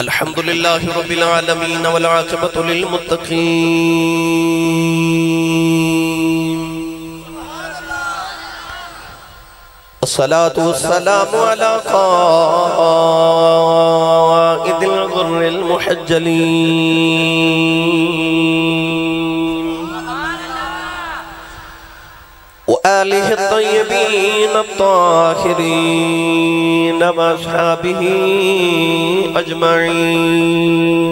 الحمد لله رب العالمين والعاقبة للمتقين الصلاة والسلام على قائد الغر المحجلين وآله الطيبين الطاهرين وأصحابه أجمعين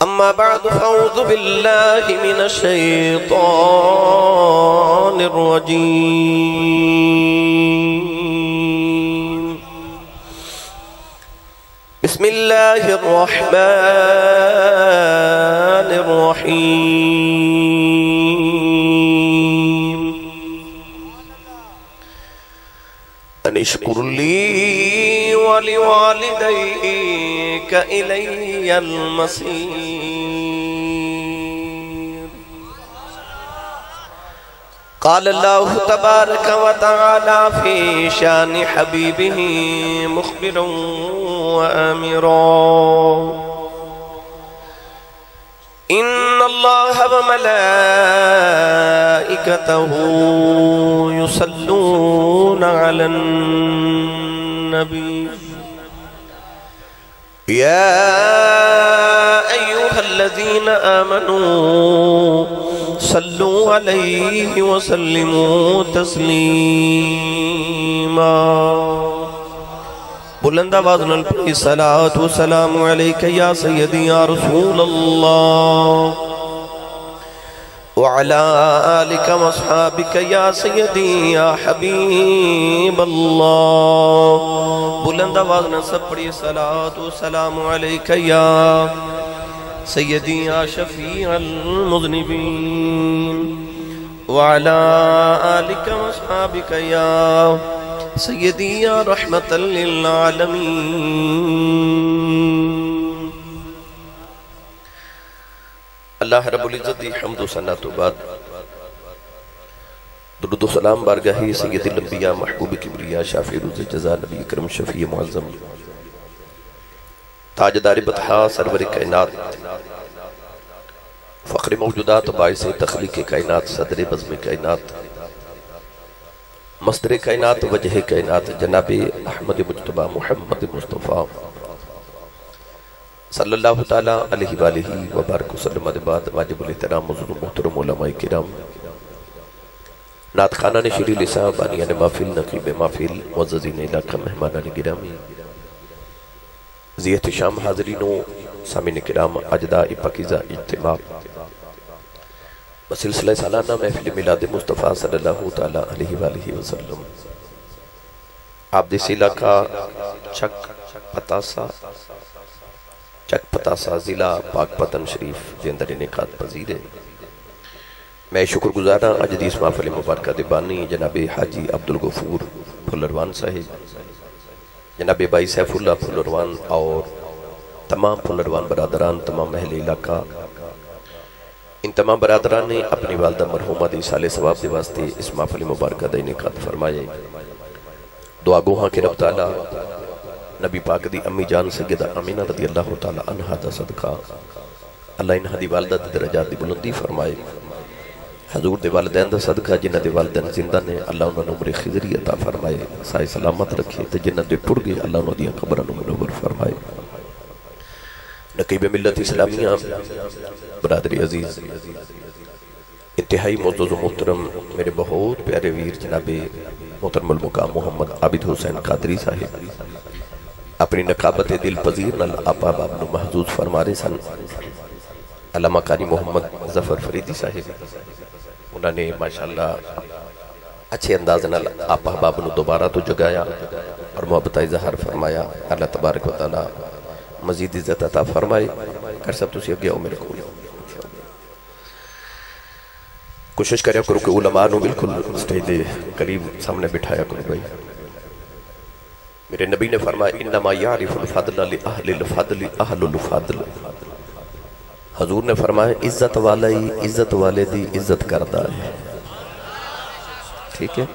أما بعد فأعوذ بالله من الشيطان الرجيم بسم الله الرحمن الرحيم أن اشكر لي ولوالديك إلي المصير. قال الله تبارك وتعالى في شان حبيبه مخبرا وآمرا إن الله وملائكته يصلون على النبي يا أيها الذين آمنوا صلوا عليه وسلموا تسليما. بلند آواز نال پڑھی الصلاة والسلام عليك يا سيدي يا رسول الله وعلى آلك واصحابك يا سيدي يا حبيب الله. بلند آواز نال سب پڑھی الصلاة والسلام عليك يا سيدي يا شفيع المذنبين وعلى آلك واصحابك يا سيدي يا رحمة للعالمين. اللہ رب العزت دی حمد و ثنا تو بعد درود و سلام بارگاہ سید الانبیاء محبوب کبریا شافع روز جزا نبی اکرم شفیع معظم تاجدار بطحا سرور کائنات فخر موجودات باعث تخلیق کائنات صدر بزم کائنات مصدر کائنات وجہ کائنات جناب احمد مجتبہ محمد مصطفیٰ صلی اللہ تعالیٰ علیہ وآلہ وبارک وسلم بعد واجب الاحترام مظلوم محترم علماء کرام نعت خانان شریع لسان بانیان محفل نقیب محفل معززین علاقہ مہمانان گرامی ذی احتشام حاضرین و سامعین کرام اجداء پاکیزہ اجتماع بسلسلہ سالانہ محفل میلاد مصطفیٰ صلی اللہ تعالیٰ علیہ وآلہ وسلم آپ دیس علاقہ چک پتاسا ضلع پاک پتن شریف جندر انعقاد پذیر ہے. میں شکر گزارا اجدیس محفل مبارکہ دیبانی جناب حاجی عبدالغفور پھلروان صاحب جناب بھائی سیف اللہ پھلروان اور تمام پھلروان برادران تمام اہل علاقہ ان تمام برادران نے اپنی والدہ مرحومہ دی سال ثواب دے واسطے اس محفل مبارکہ دا انعقاد فرمائے. دعا گوہاں کے رب تعالیٰ نبی پاک دی امی جان سیدہ امینہ رضی اللہ تعالیٰ عنہ دا صدقہ اللہ انہا دی والدہ دی درجات دی بلندی فرمائے. حضور دے والدین دا صدقہ جنہ دے والدین زندہ نے اللہ انہا نمر خضری عطا فرمائے سائے سلامت رکھے تے جنہ دے ٹر گئے اللہ انہا دیا قبرہ نمر فرمائے. نقیب ملت اسلامیہ برادری عزیز انتہائی معزز و محترم میرے بہت پیارے ویر جناب محترم المقام محمد عابد حسین قادری صاحب اپنی نقابت دل پذیر نال آپا باب نو محضوظ فرمارے سن. علامہ قاری محمد ظفر فریدی صاحب انہوں نے ماشاءاللہ اچھے انداز نال آپا باب نو دوبارہ تو جگایا اور محبت اظہار فرمایا. اللہ تبارک و تعالی مزید عزت عطا فرمائے. کر سب تو سی اگیا ہو میرے کو کوشش کریا کرو کہ علماء نو بالکل سٹیج دے قریب سامنے بٹھایا کرو بھائی. میرے نبی نے فرمایا انما یعرف الفضل لأہل الفضل اہل الفضل. حضور نے فرمایا عزت والی عزت والے دی عزت کردہ ہے. ٹھیک ہے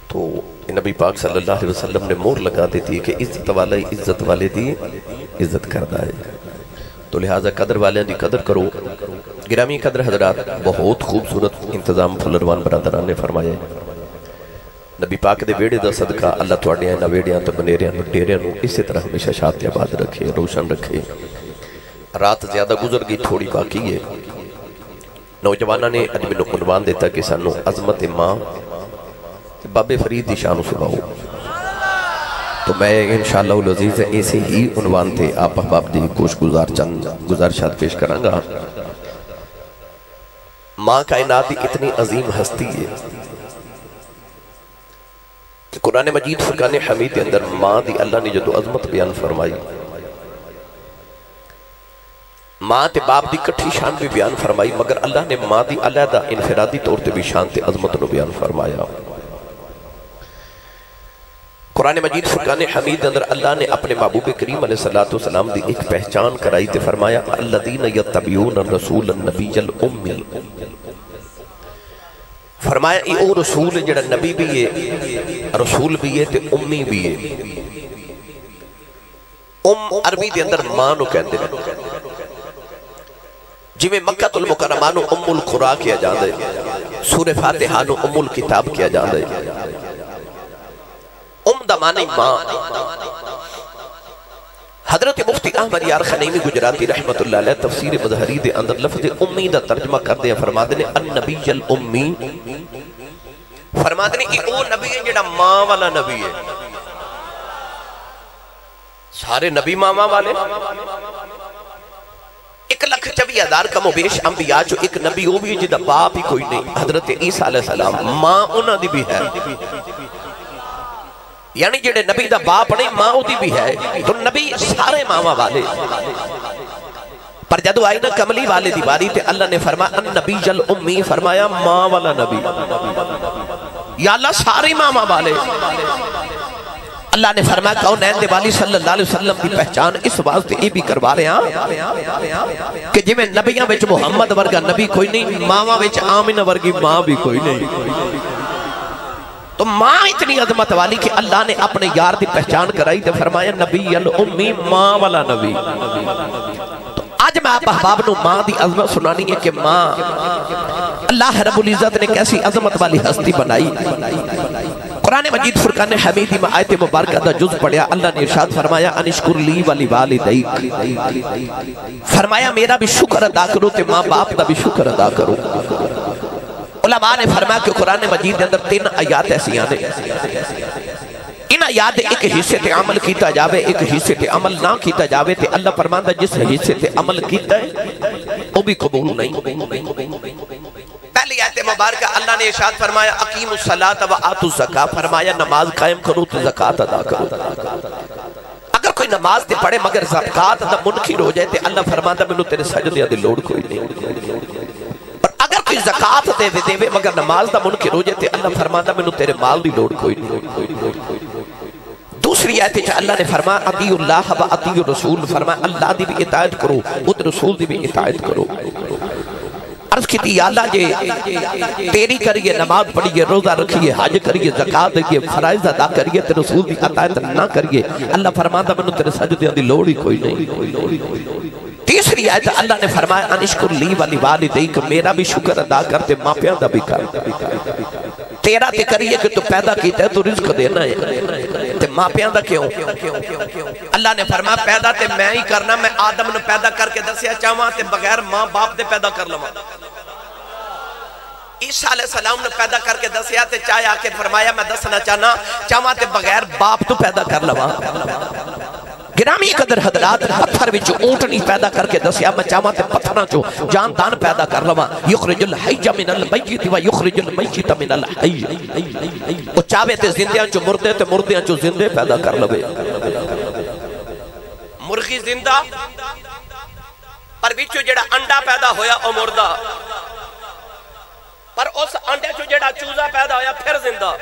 تو ان نبی پاک صلی اللہ علیہ وسلم نے مور لگا دیتی ہے کہ عزت والے عزت والے دی عزت کردہ ہے، تو لہٰذا قدر والے دی قدر کرو۔ گرامی قدر حضرات، بہت خوبصورت انتظام پھلروان برادران نے فرمایا ہے۔ نبی پاک دے ویڑے دا صدقہ اللہ تواڈیاں انہاں ویڑیاں تے بنیریاں نوں ڈیریاں نوں اسی طرح ہمیشہ شاد تے آباد رکھے، روشن رکھے۔ رات زیادہ گزر گئی، تھوڑی باقی ہے۔ نوجوانہ نے اج مینوں عنوان دیتا کہ سانوں عظمت ماں بابے فرید دی شان سناؤ، تو میں انشاءاللہ العزیز ایسے ہی عنوان تھے آپ احباب دی گوش گزار چند گزارشات پیش کروں گا۔ ماں کائنات دی اتنی عظیم ہستی ہے کہ قرآن مجید فرقان حمید کے اندر ماں دی اللہ نے جدو عظمت بیان فرمائی، ماں تے باپ دی کٹھی شان بھی بیان فرمائی، مگر اللہ نے ماں دی علیحدہ انفرادی طور تے بھی شان تے عظمت نو بیان فرمایا۔ قرآن مجید فرقان حمید اندر اللہ نے اپنے محبوب کریم علیہ السلام دی ایک پہچان کرائی تے فرمایا الذین یتبعون الرسول النبی الامی، فرمایا یہ او رسول جڑا نبی بھی ہے، رسول بھی ہے تے امی بھی ہے۔ عربی دے اندر ماں نو کہندے ہیں، جی میں مکہ المکرمہ نو ام القرآن کیا جاندے، سورہ فاتحہ نو ام الکتاب کیا جاندے۔ دا معنی ماں۔ حضرت مفتی احمد یار خنیمی گجراتی رحمت اللہ علیہ تفسیر مظہری دے اندر لفظ امی دا ترجمہ کر دے فرما دے النبی الامی، فرما دے یہ او نبی ہے جڑا ماں والا نبی ہے۔ سارے نبی ماں والے، 1,24,000 کم و بیش انبیاء جو ایک نبی وہ بھی جدا باپ ہی کوئی نہیں، حضرت عیسیٰ علیہ السلام ماں انہاں دی بھی ہے، یعنی جڑے نبی دا باپ نہیں ماں دی بھی ہے، تو نبی سارے ماں والے۔ پر جدو آئی نا کملی والے دی باری تے اللہ نے فرمایا النبی الامی، فرمایا ماں والا نبی۔ یا اللہ سارے ماں والے۔ اللہ نے فرمایا کونین دے والی صلی اللہ علیہ وسلم کی پہچان اس واسطے یہ بھی کروا رہے ہیں کہ جی میں نبیاں وچ محمد ورگا نبی کوئی نہیں، ماں وچ آمنہ ورگی ماں بھی کوئی نہیں۔ تو ماں اتنی عظمت والی کہ اللہ نے اپنے یار دی پہچان کرائی تے فرمایا نبی الامی، ماں والا نبی۔ تو آج میں آپ احباب نو ماں دی عظمت سنانی ہے کہ ماں اللہ رب العزت نے کیسی عظمت والی ہستی بنائی۔ قرآن مجید فرقان حمیدی میں آیت مبارکہ دا جز پڑھیا، اللہ نے ارشاد فرمایا انشکر لی ولی والدیک، فرمایا میرا بھی شکر ادا کرو تے ماں باپ دا بھی شکر ادا کرو۔ علماء نے فرمایا کہ قرآن مجید اندر 3 آیات ایسی آنے، ان آیات ایک حصے تے عمل کیتا جاوے، ایک حصے تے عمل نہ کیتا جاوے، تے اللہ فرماندا جس حصے تے عمل کیتا ہے وہ بھی قبول نہیں۔ پہلی آیت مبارکہ اللہ نے ارشاد فرمایا اقیموا الصلاۃ وآتوا الزکاۃ، فرمایا نماز قائم کرو تو زکوٰۃ ادا کرو۔ اگر کوئی نماز تے پڑھے مگر زکوٰۃ دا منکر ہو جائے تے اللہ فرماندا مینوں تیرے سجدے دی لوڑ کوئی نہیں۔ کوئی زکاة دے وے مگر نماز دا منکر ہو جائے تے اللہ فرماتا مینوں تیرے مال دی لوڑ کوئی نہیں۔ دوسری آیت ہے اللہ نے فرمایا اطیعوا اللہ و اطیعوا الرسول، فرمایا اللہ دی بھی اطاعت کرو اور رسول دی بھی اطاعت کرو۔ عرض کی یا اللہ جے تیری کریے، نماز پڑھیے، روزہ رکھیے، حج کریے، زکاة دیئے، فرائض ادا کریے تے رسول دی اطاعت نہ کریے، اللہ فرماتا مینوں تیرے سجدے دی لوڑ ہی کوئی نہیں۔ تیسری آیت اللہ نے فرمایا انشکر لی ولی والدیک، میرا بھی شکر ادا کرتے ماں پیاں دا بھی کر۔ تیرا تے کریے کہ تو پیدا کیتا ہے تو رزق دینا ہے، تے ماں پیاں دا کیوں؟ اللہ نے فرمایا پیدا تے میں ہی کرنا، میں آدم نے پیدا کر کے دسیا چاہواں تے بغیر ماں باپ دے پیدا کر لواں۔ عیسیٰ علیہ السلام نے پیدا کر کے دسیا تے چاہے آکے فرمایا میں دسنا چاہواں تے بغیر باپ تو پیدا کر لواں۔ گرامی قدر حضرات پتھر وچ اونٹنی پیدا کر کے دسیا میں چاہواں تے پتھراں چوں جاندان پیدا کر لواں، یخرج الحی من المیت و یخرج المیت من الحی، او چاہے تے زندیاں چوں مردے تے مردیاں چوں زندے پیدا کر لوے۔ مرغی زندہ پر وچوں جڑا انڈا پیدا ہویا او مردہ، پر اس انڈے چوں جڑا چوزا پیدا ہویا پھر زندہ،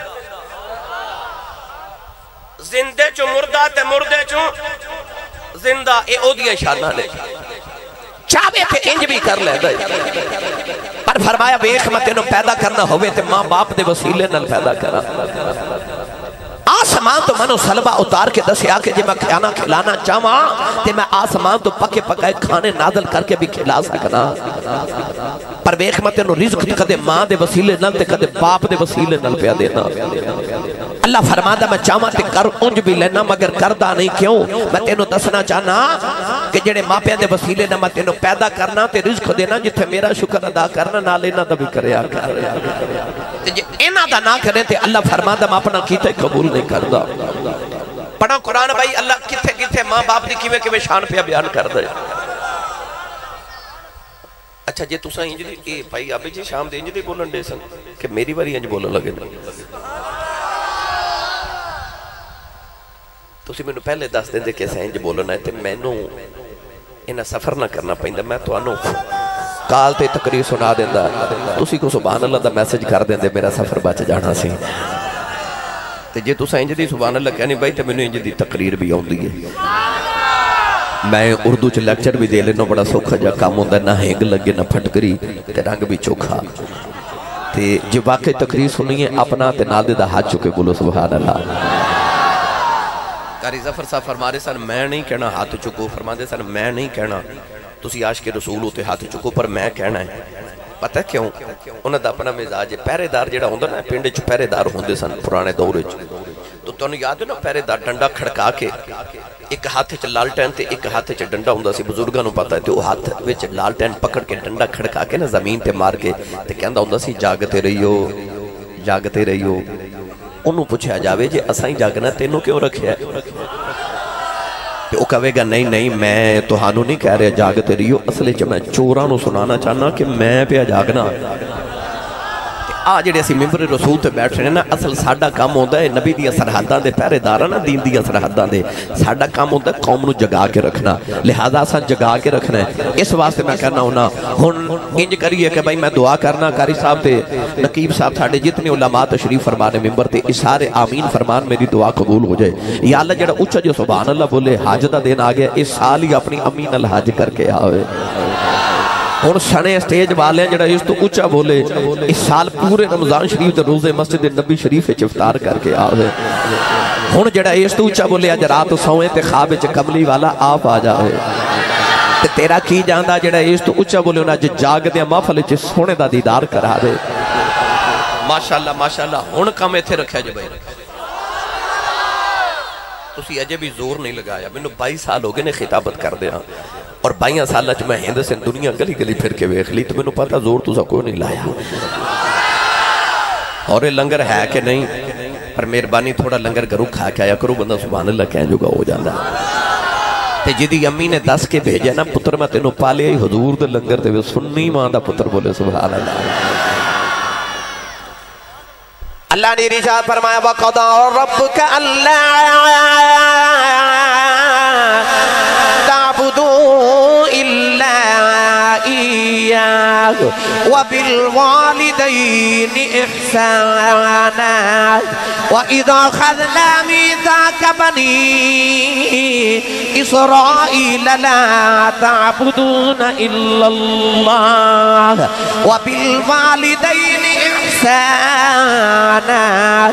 زندے چو مردہ تے مردے چو زندہ، اے او دیا شانہ لے چاہوے تے انج بھی کر لے دے، پر فرمایا بیخ میں تینوں پیدا کرنا ہوئے تے ماں باپ دے وسیلے نل پیدا کرا۔ آسمان تو منو سلبہ اتار کے دسیا کہ جی میں کھانا کھلانا چاہواں تے میں آسمان تو پکے پکائے کھانے نازل کر کے بھی کھلا سکنا پر ویکھ میں تینوں رزق کدے ماں دے وسیلے نال تے کدے باپ دے وسیلے نال پیا دینا اللہ فرماتا میں چاہواں تے کر انج بھی لینا مگر کردہ نہیں کیوں میں تینوں دسنا چاہنا کہ جڑے ماں پیاں دے وسیلے نہ میں تینوں پیدا کرنا تے رزق دینا جتھے میرا شکر ادا کرنا نال انہاں دا بھی کریا کر تے جے انہاں دا نہ کرے تے اللہ فرماتا میں اپنا کیتے قبول نہیں کردا پڑھا قرآن بھائی اللہ کتھے کتھے ماں باپ دی کیویں کیویں شان پہ بیان کر دے اچھا جے تساں انج دی اے بھائی ابے جی شام دے انج دی بولن دے سن کہ میری واری انج بولن لگے تسی مینوں پہلے دس دیندے کہ انج بولنا ہے تے مینوں انہاں سفر نہ کرنا پیندا میں تانوں کال تے تقریر سنا دیندا تسی کو سبحان اللہ دا میسج کر دیندے میرا سفر بچ جانا سی تے جے تساں انج دی سبحان اللہ کہنی بھائی تے مینوں انج دی تقریر بھی آوندی ہے میں اردو چ لیکچر بھی دے لینا بڑا سوکھا جا کام ہوندا نہ ہنگ لگے نہ پھٹکری تے رنگ بھی چوکھا تے جے واقعی تقریر سنیے اپنا تے نال دے دا ہاتھ چکے بولو سبحان اللہ قاری ظفر صاحب فرما رہے سن میں نہیں کہنا ہاتھ چکو فرما دے سن میں نہیں کہنا تسی عاشق رسول ہوتے ہاتھ چکو پر میں کہنا ہے پتہ کیوں انہاں دا اپنا مزاج ہے پہرے دار جڑا ہوندا نا پنڈ وچ پہرے دار ہوندے سن پرانے دور وچ تو تانوں یاد ہے نا پہرے دار ڈنڈا کھڑکا کے ایک ہاتھ وچ لالٹین تے ایک ہاتھ وچ ڈنڈا ہوندا سی بزرگاں نوں پتہ ہے تے او ہاتھ وچ لالٹین پکڑ کے ڈنڈا کھڑکا کے نا زمین تے مار کے تے کہندا ہوندا سی جاگتے رہیو انہوں پوچھا جاوے جے اساں ہی جاگنا تینوں کیوں رکھیا ہے وہ کہے گا نہیں میں تہانوں نہیں کہہ رہا جاگتے رہیو اصلے چ میں چوراں نوں سنانا چاہنا کہ میں پیا جاگنا آ جڑے اسی ممبر رسول تے بیٹھ رہے نا اصل ساڈا کام ہوندا ہے نبی دی سرحداں دے پہرے دار نا دین دی سرحداں دے ساڈا کام ہوندا ہے قوم نو جگا کے رکھنا لہذا اساں جگا کے رکھنا ہے اس واسطے میں کہنا ہونا ہن انج کریے کہ بھائی میں دعا کرنا قاری صاحب تے نقیب صاحب ساڈے جتنے علماء تشریف فرمانے ممبر تے سارے آمین فرمان میری دعا قبول ہو جائے یا اللہ جڑا اونچا جو سبحان اللہ بولے حج دا دن آ گیا اس سال ہی اپنی امی نال حج کر کے آوے اور سنے اسٹیج والے ہیں جڑا اس تو اونچا بولے اس سال پورے رمضان شریف دے روزے مسجد نبی شریف وچ افطار کر کے آوے ہن جڑا اس تو اونچا بولے اج رات سوئے تے خواب وچ کملی والا آپ آ جاوے تے تیرا کی جاندا جڑا اس تو اونچا بولے انہاں اج جاگ دے محفل وچ سونے دا دیدار کرا دے ماشاءاللہ ہن کم ایتھے رکھیا جے بھائی تسی اجے بھی زور نہیں لگایا مینوں 22 سال ہو گئے نے خطابت کر دیا اور 22 سال چ میں ہند سے دنیا گلی گلی پھر کے ویکھ لی تو مینوں پتہ زور تسا کوئی نہیں لایا اور یہ لنگر ہے کہ نہیں پر مہربانی تھوڑا لنگر گھروں کھا کے آیا کرو بندہ سبحان اللہ کہن جو گا ہو جاندا تے جدی امی نے دس کے بھیجا نا پتر میں تینوں پالیا ہی حضور دے لنگر تے سنی ماں دا پتر بولے سبحان اللہ اللہ نے ارشاد فرمایا وَقَضَىٰ رَبُّكَ أَلَّا تعبدوا إلا إياه وبالوالدين إحسانا وإذا أخذنا ميثاق بني إسرائيل لا تعبدون إلا الله وبالوالدين إحسانا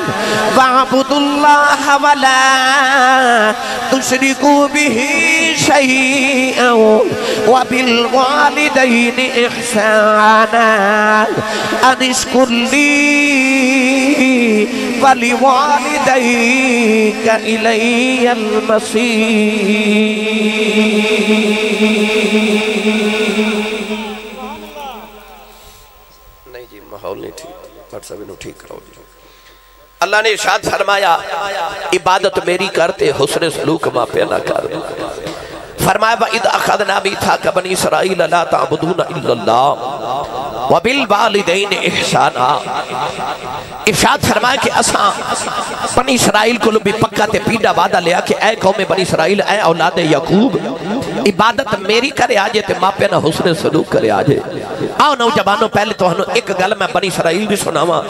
واعبدوا الله ولا تشركوا به شيئا وبالوالدين إحسانا أن اشكر لي ولوالديك إلي المصير نہیں جی ماحول نہیں ٹھیک بٹ سبھی نو ٹھیک کرو جی اللہ نے ارشاد فرمایا عبادت میری کرتے حسن سلوک ماں پہ نہ کر فرمایا وَإِذْ أَخَذْنَا مِيثَاقَ بَنِي إِسْرَائِيلَ لَا تَعْبُدُونَ إِلَّا اللَّهَ وَبِالْوَالِدَيْنِ إِحْسَانًا ارشاد فرمایا کہ اساں بنی اسرائیل کو بھی پکا تے پیڈا وعدہ لیا کہ اے قوم بنی اسرائیل اے اولاد یعقوب عبادت میری کرے آجے تے ماں پہ نہ حسن سلوک کرے آجے آؤ نوجوانوں پہلے تو ہنو ایک گل میں بنی اسرائیل بھی سناواں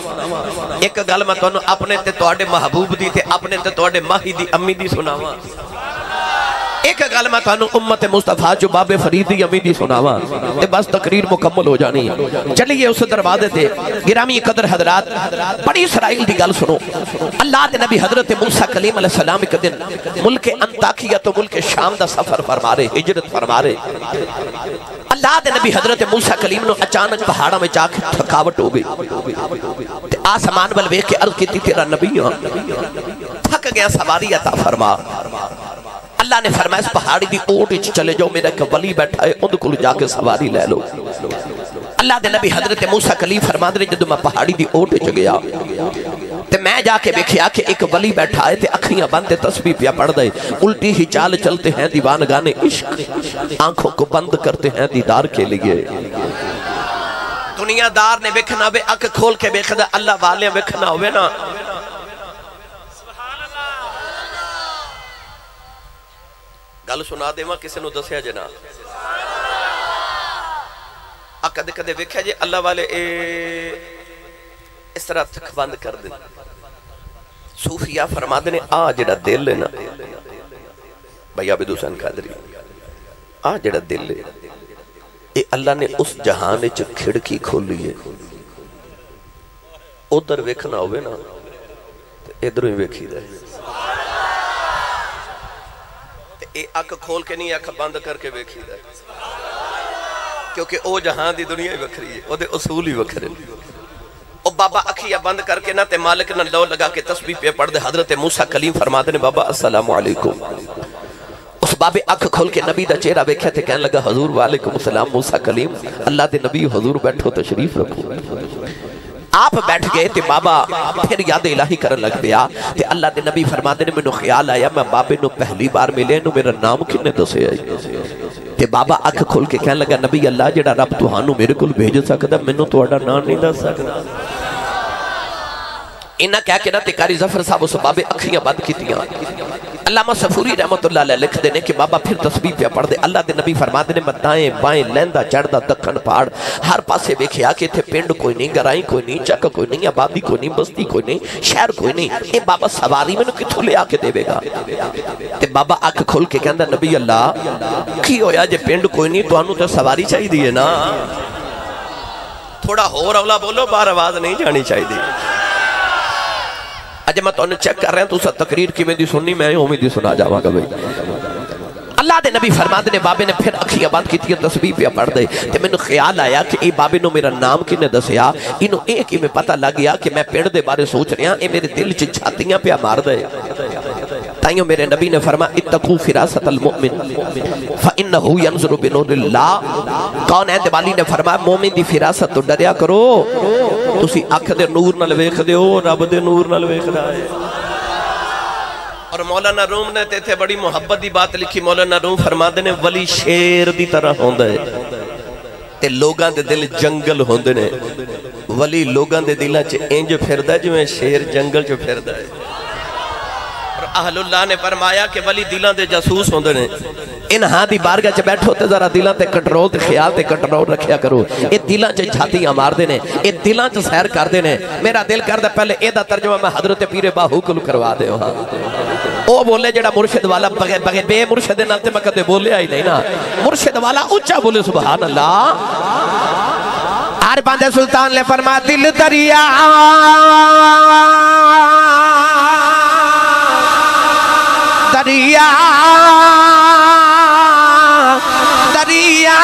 ایک گل میں تو ہنو اپنے تے توڑے محبوب دی تے اپنے تے توڑے ماہی دی امی دی سناواں ایک گل میں تانوں امت مصطفیٰ جو باب فرید دی امی دی سناواں تے بس تقریر مکمل ہو جانی ہے۔ چلیے اس دروازے تے گرامی قدر حضرات بڑی اسرائیل دی گل سنو۔ اللہ دے نبی حضرت موسیٰ کلیم علیہ السلام ایک دن ملک انطاکیہ تو ملک شام دا سفر فرما رہے، ہجرت فرما رہے۔ اللہ دے نبی حضرت موسیٰ کلیم نو اچانک پہاڑا میں جا کے تھکاوٹ ہو گئی تے آسمان بل ویکھ کے عرض کیتی تیرا نبی ہاں تھک گیا سواری عطا فرما۔ اللہ نے فرمایا اس پہاڑی دی اوٹ وچ چلے جاؤ، میرا ایک ولی بیٹھا ہے اُن کول جا کے سواری لے لو۔ اللہ دے نبی حضرت موسیٰ کلیم فرماندے نے جدوں میں پہاڑی دی اوٹ وچ گیا تے میں جا کے دیکھیا کہ ایک ولی بیٹھا ہے تے اکھیاں بند تے تسبیح پیا پڑھ دے، الٹی ہی چال چلتے ہیں دیوانگان عشق، آنکھوں کو بند کرتے ہیں دیدار کے لیے۔ دنیا دار نے ویکھنا وے اکھ کھول کے ویکھدا، اللہ والے ویکھنا ہوئے نا۔ گل سنا دے ماں کسے نو دسیا جنا کدے کدے ویکھیا جی اللہ والے اس طرح تک بند کر دیں۔ صوفیہ فرما دے نے جڑا دل ہے نا بھائی عابد حسین قادری جڑا دل ہے اے اللہ نے اس جہان وچ کھڑکی کھولی ہے، ادھر ویکھنا ہوئے نا ادھر ہی ویکھی دے، اے اکھ کھول کے نہیں اکھ بند کر کے ویکھی دے، کیونکہ او جہاں دی دنیا ہی وکھری ہے، او دے اصول ہی وکھرے۔ او بابا اکھیاں بند کر کے نہ تے مالک نہ لو لگا کے تسبیح پہ پڑھ دے۔ حضرت موسیٰ کلیم فرماتے نے بابا السلام علیکم۔ اس بابے اکھ کھول کے نبی دا چہرہ ویکھیا تے کہنے لگا حضور وعلیکم السلام موسیٰ کلیم، اللہ دے نبی حضور بیٹھو تشریف رکھو۔ آپ بیٹھ گئے تے بابا پھر یاد الہی کرن لگ پیا تے اللہ دے نبی فرماتے نے مینوں خیال آیا میں بابے نو پہلی بار ملے نو میرا نام کنے دسے تے بابا اکھ کھول کے کہنے لگا نبی اللہ جڑا رب تہانوں میرے کول بھیج سکدا مینوں تہاڈا نام نہیں دس سکدا۔ انہاں کہہ کے نہ تے قاری ظفر صاحب اس بابے اکھیاں بند کیتیاں۔ علامہ صفوری رحمت اللہ علیہ لکھ دینے کہ بابا پھر تسبیح پہ پڑھ دے۔ اللہ دے نبی فرماتے نے میں دائیں بائیں لیندہ چڑھدا دکھن پہاڑ ہر پاسے ویکھیا کہ تھے پنڈ کوئی نہیں، گرائیں کوئی نہیں، چک کوئی نہیں، آبادی کوئی نہیں، بستی کوئی نہیں، شہر کوئی نہیں، اے بابا سواری میں کتھوں لے آ کے دے گا؟ تے بابا اکھ کھول کے کہندا نبی اللہ کی ہویا جے پنڈ کوئی نہیں تانوں تے سواری چاہی دیئے نا، تھوڑا ہور اولا بولو بار آواز نہیں جانی چاہی دی۔ اجے میں تو انہیں چیک کر رہے ہیں تو اسا تقریر کی میں دی سننی میں امیدی سنا جاواں گا بھئی۔ اللہ دے نبی فرماتے نے بابے نے پھر اکھیاں بند کیتی تسبیح پہ پڑھ دے تے میں نے خیال آیا کہ اے بابے نو میرا نام کنے دسیا، انہوں ایک ہی میں پتہ لگ گیا کہ میں پیڑ دے بارے سوچ رہا اے میرے دل چ چھاتیاں پہ مار دے۔ تائیوں میرے نبی نے فرمایا اتقو فراست المؤمن فإنہو ینظر بنور اللہ۔ کون ہے دیوالی نے فرمایا مومن دی فراست تو ڈریا کرو، تسی اکھ دے نور نال ویکھ دے ہو رب دے نور نال ویکھ دا ہے۔ اور مولانا روم نے تے بڑی محبت دی بات لکھی، مولانا روم فرماتے نے ولی شیر دی طرح ہوندا ہے تے لوگاں دے دل جنگل ہوندے نے، ولی لوگاں دے دلاں چ انج پھردا جو شیر جنگل چ پھردا ہے۔ اور اہل اللہ نے فرمایا کہ ولی دلاں دے جاسوس ہوندے نے، انہاں دی بارگاہ چ بیٹھو تے ذرا دلاں تے کنٹرول تے خیال تے کنٹرول رکھیا کرو، اے دلاں چ چھاتیاں مار دے نے، اے دلاں چ سیر کر دے نے۔ میرا دل کردا پہلے اے دا ترجمہ میں حضرت پیر باہو کول کروا دے ہاں، او بولے جڑا مرشد والا بغیر بے مرشد نال تے میں کدے بولیا ہی نہیں نا، مرشد والا اونچا بولے سبحان اللہ۔ ہر باندے سلطان نے فرمایا دل دریا دریا دریا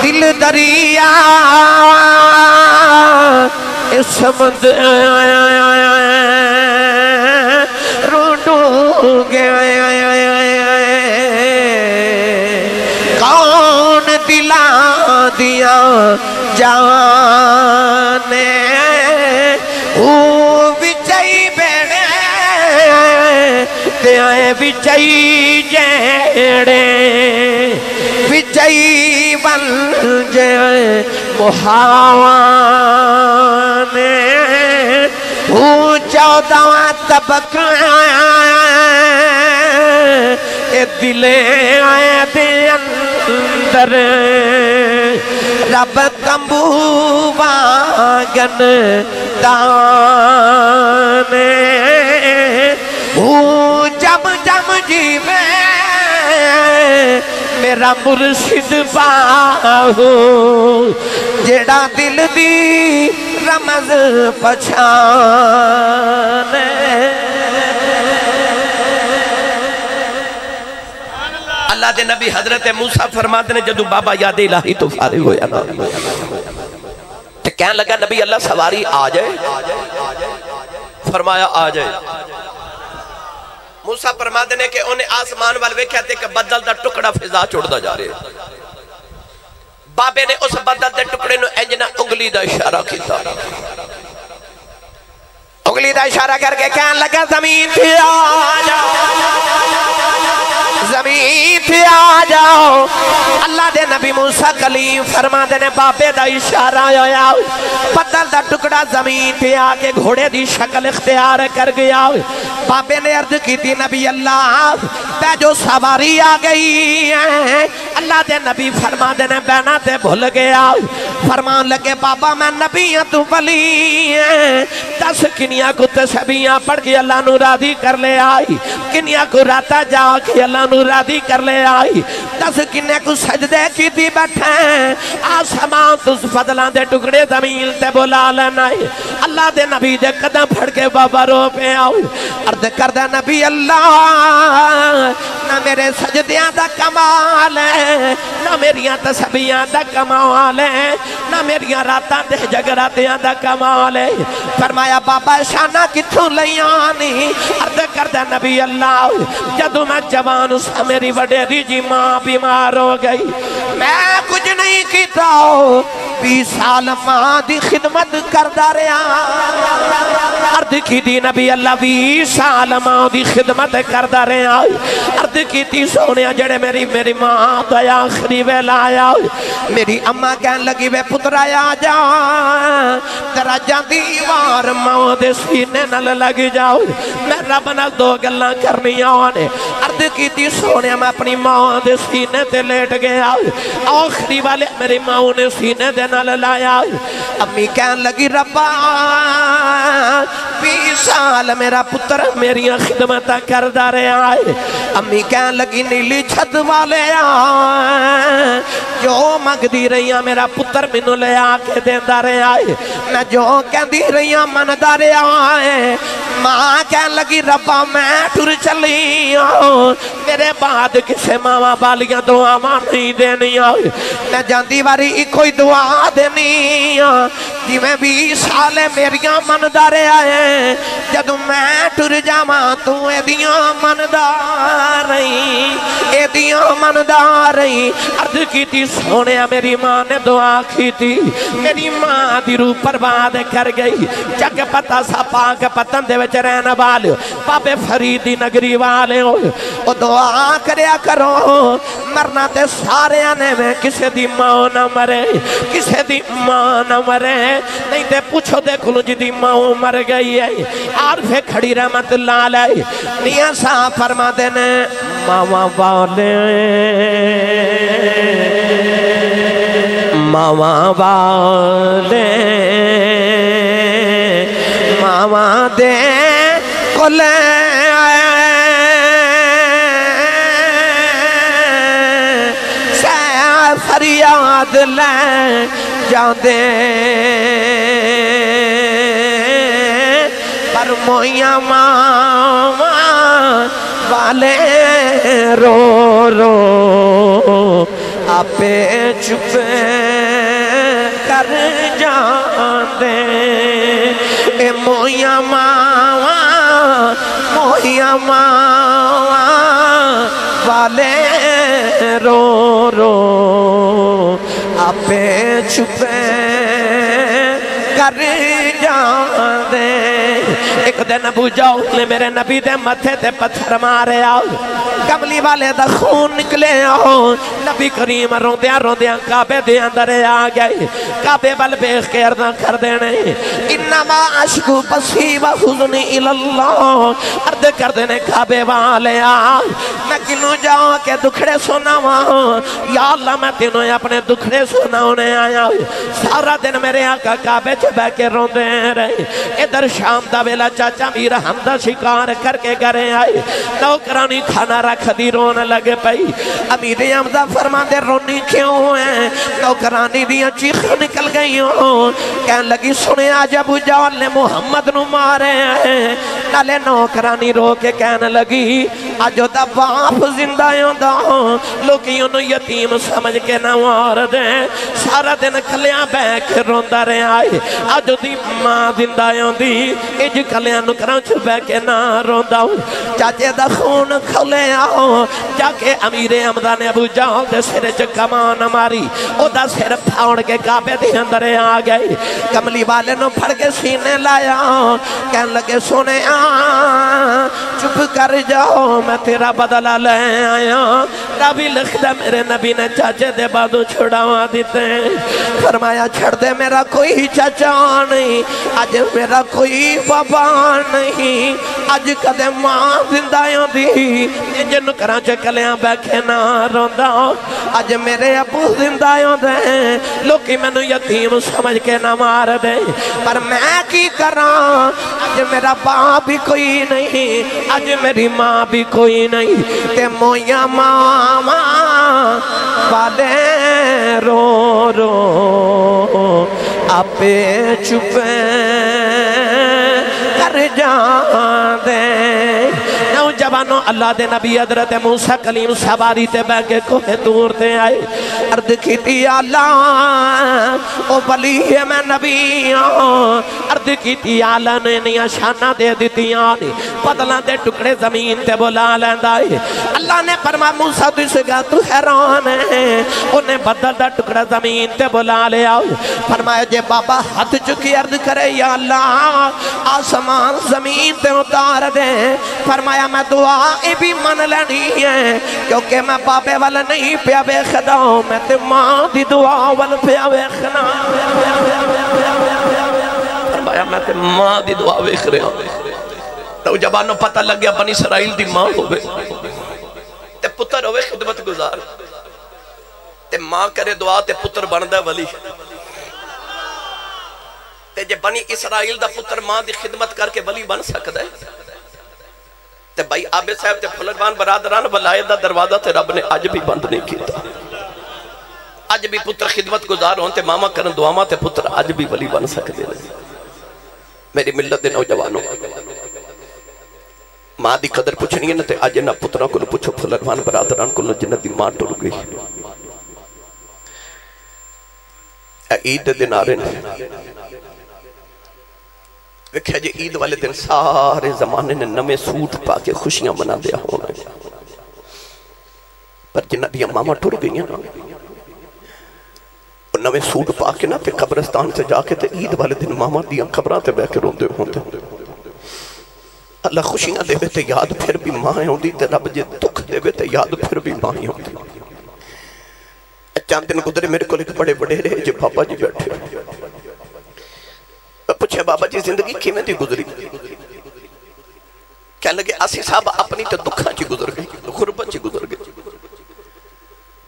دل دریا اس سمندر روڈوں گے کون دلا دیا جانے او بچائی بیڑے تے آئے بچائی جیڑے بچائی بن جائے محاوانے او 14 طبق اے دلے آئے دے اندر رب تمبو واگن دانے میرا مرشد باہو جیڑا دل دی رمز پچھانے اللہ دے نبی حضرت موسیٰ فرماتے نے جدو بابا یاد الہی تو فارغ ہویا نا تو کہنے لگا نبی اللہ سواری آ جائے فرمایا آ جائے موسیٰ فرماتے نے کہ انہیں آسمان والوے کہتے کہ بدل دا ٹکڑا فضا چھوڑ دا جا رہے بابے نے اس بدل دے ٹکڑے نو انجنا انگلی دا اشارہ کیتا انگلی دا اشارہ کر کے کہنے لگا زمین تھی آ جاؤ زمین تھی آ جاؤ اللہ دے نبی موسیٰ کلیم فرما دینے بابے دا اشارہ ہویا بدل دا ٹکڑا زمین تھی آکے گھوڑے دی شکل اختیار کر گیا بابے نے عرض کی تھی نبی اللہ تے جو سواری آ گئی ہے اللہ دے نبی فرما دینے بہنا تے بھول گیا فرمان لگے بابا میں نبی ہوں تو ولی ہے 10 کنیا کو تسبیحاں پڑھ کے اللہ نو راضی کر لے آئی کنیا کو راتا جا کے اللہ نو راضی کر لے آئی 10 کنیا کو سجدے کی دی بیٹھے آسمان تس فضلان دے ٹکڑے زمین تے بولا لینا ہے اللہ دے نبی دے قدم پھڑ کے بابا رو پہ آؤ عرض کر دے نبی اللہ نہ میرے سجدیاں دا کمال ہے نہ میریاں تسبیحاں دا کمال ہے نہ میریاں راتاں دے جگراتیاں دا کمال ہے فرمایا بابا شانہ کتھوں لیانی عرض کر دے نبی اللہ جدو میں جوان سا میری وڈیری جی ماں بیمار ہو گئی میں کچھ نہیں کیتا 20 سال ماں دی خدمت کردہ رہا عرض کی دی نبی اللہ 20 سال ماں دی خدمت کردہ رہا عرض کی دی سونیا جڑے میری ماں دیا آخری ویلا آیا میری اماں کہن لگی وے پتر آیا جا ترا جان دیوار ماں دے سینے نل لگ جاؤ میں رب نال 2 گلاں کرنی آنے عرض کی دی سونیا میں اپنی ماں دے سینے تے لیٹ گیا آخری والے میری ماں نے سینے دے نال لایا امی کہن لگی ربا 20 سال میرا پتر میری خدمت کردہ رہا ہے امی کہن لگی نیلی چھت والے جو مگ دی رہی ہیں میرا پتر منو لے آکے دیندہ رہا ہے میں جو کہن دی رہی ہیں من دا رہا ہے ماں کہن لگی ربا میں ٹر چلی میرے بعد کسے ماما بالیاں دعا ماں نہیں دینی میں جاندی واری کوئی دعا دینی جی میں 20 سال میریاں من دا رہا ہے جدو میں ٹر جاواں تو اے دیاں من دا رہی اے دیاں من دا رہی عرض کی تھی سونے میری ماں نے دعا کی تھی میری ماں دی روح پرباد کر گئی جگ پتا سا پاک پتن دے وچ رہنا والے بابے فریدی نگری والے او دعا کریا کرو مرنا تے سارے آنے میں کسے دی ماں نہ مرے کسے دی ماں نہ مرے نہیں تے پوچھو دیکھو جی دی ماں مر گئی ہے عارف کھڑی رحمت اللہ علیہ میاں صاحب فرما دینے ماما والے ماما والے ماما دے کلے فریاد لیں جاندے پر مویاں ماما والے رو رو آپے چھپے کر جاندے اے مویاں ماما والے رو رو آپے چھپے کر جاندے ایک دن ابو جہل نے میرے نبی دے متھے تے پتھر مارے کملی والے دا خون نکلے نبی کریم روندیاں روندیاں کعبے دے اندر آ گئے کعبے بل بیخ کے عرضاں کر دینے انما اشکو بسی و حزنی الاللہ عرض کر دینے کعبے والے میں کنوں جاؤں کہ دکھڑے سناواں یا اللہ میں تینوں اپنے دکھڑے سناونے آیا سارا دن میرے آقا کعبے چ بہ کے روندے رہے ادھر شام دا ویلا چاچا میرا ہمدہ شکار کر کے گھرے آئے نوکرانی کھانا رکھ کھدی رون لگے پئی امیر حمزہ فرماندے رونی کیوں ہے نوکرانی دیاں چیخاں نکل گئی ہوں کہن لگی سنے آج ابو جہل نے محمد نو مارے ہیں نالے نوکرانی رو کے کہن لگی آج دا باپ زندہ ہوندا لوکی انہوں یتیم سمجھ کے نہ مار دیں سارا دن کلیاں بہ کے روندا رہے آئے آج دی ماں زندہ ہوندی اج کلیاں نکراں چ بہ کے نہ روندا چاچے دا خون کھلے آؤ جا کے امیر حمزہ نے ابو جہل دے سر چ کمان ماری او دا سر پھاڑ کے کعبے دے اندر آ گئی کملی والے نو پھڑ کے سینے لایا کہن لگے سونے چپ کر جاؤ میں تیرا بدلہ لے آیا ربی لکھ دے میرے نبی نے چاچے دے بادو چھڑاوا دیتے فرمایا چھڑ دے میرا کوئی چاچا نہیں آج میرا کوئی بابا نہیں آج کدے ماں زندہ دی جن کراں چکلیاں بیکھے نہ روندا آج میرے ابو زندہ دے لوکی میں نو یتیم سمجھ کے نہ مار دے پر میں کی کراں آج میرا باپ بھی کوئی نہیں آج میری ماں بھی کوئی نہیں تے مویا ماما والے رو رو آپے چپیں کر جان دے نوجوانوں اللہ دے نبی حضرت موسیٰ کلیم سواری تے بہ کے کوہ طور تے آئے عرض کی تھی اللہ او ولی ہے میں نبی ہوں عرض کی تھی اللہ نے نیا شانہ دے دیتی آنی بدلہ دے ٹکڑے زمین تے بلا لیندہ ہے اللہ نے فرما موسیٰ تو اسے کہا تو حیران ہے انہیں بدل دا ٹکڑا زمین تے بلا لے آؤ فرمایا جے بابا ہاتھ چکی عرض کرے یا اللہ آسمان زمین تے اتار دے فرمایا میں دعائیں بھی من لینی ہے کیونکہ میں بابے والا نہیں پیا بے خدا ہوں میں تے ماں دی دعا والا پیا بے خدا فرمایا میں تے ماں دی دعا ویکھ رہا تو جبانوں پتہ لگ گیا بنی اسرائیل دی ماں ہوئے تے پتر ہوئے خدمت گزار تے ماں کرے دعا تے پتر بندہ ولی تے جے بنی اسرائیل دا پتر ماں دی خدمت کر کے ولی بن سکتا ہے تے بھائی عابد صاحب تے پھلروان برادران ولایت دا دروازہ تے رب نے آج بھی بند نہیں کیتا آج بھی پتر خدمت گزار ہوں تے ماما کرن دعاما تے پتر آج بھی ولی بن سکتے ہیں میری ملت دے نوجوانوں ماں دی قدر پوچھنی ہے نا تے آج نہ پتروں کو پوچھو پھلروان برادران کو جنت دی ماں ٹر گئی عید دن آ رہے ہیں ویکھیا جی عید والے دن سارے زمانے نے نمے سوٹ پا کے خوشیاں منا دیا ہونا پر جنہ دیا ماما ٹر گئی ہیں نا اور نمے سوٹ پا کے نا تے قبرستان سے جا کے تے عید والے دن ماما دیا قبران تے بے کے روندے ہوندے اللہ خوشیاں دے تے یاد پھر بھی ماں ہوندی تے رب جے دکھ دے تے یاد پھر بھی ماں ہوندی چاند دن گزرے میرے کو ایک بڑے بڑے رہے جو بابا جی بیٹھے پوچھے بابا جی زندگی کیمیں دی گزری کہنے لگے آسی صاحب اپنی تے دکھاں چی گزر گئی غربت چی گزر گئی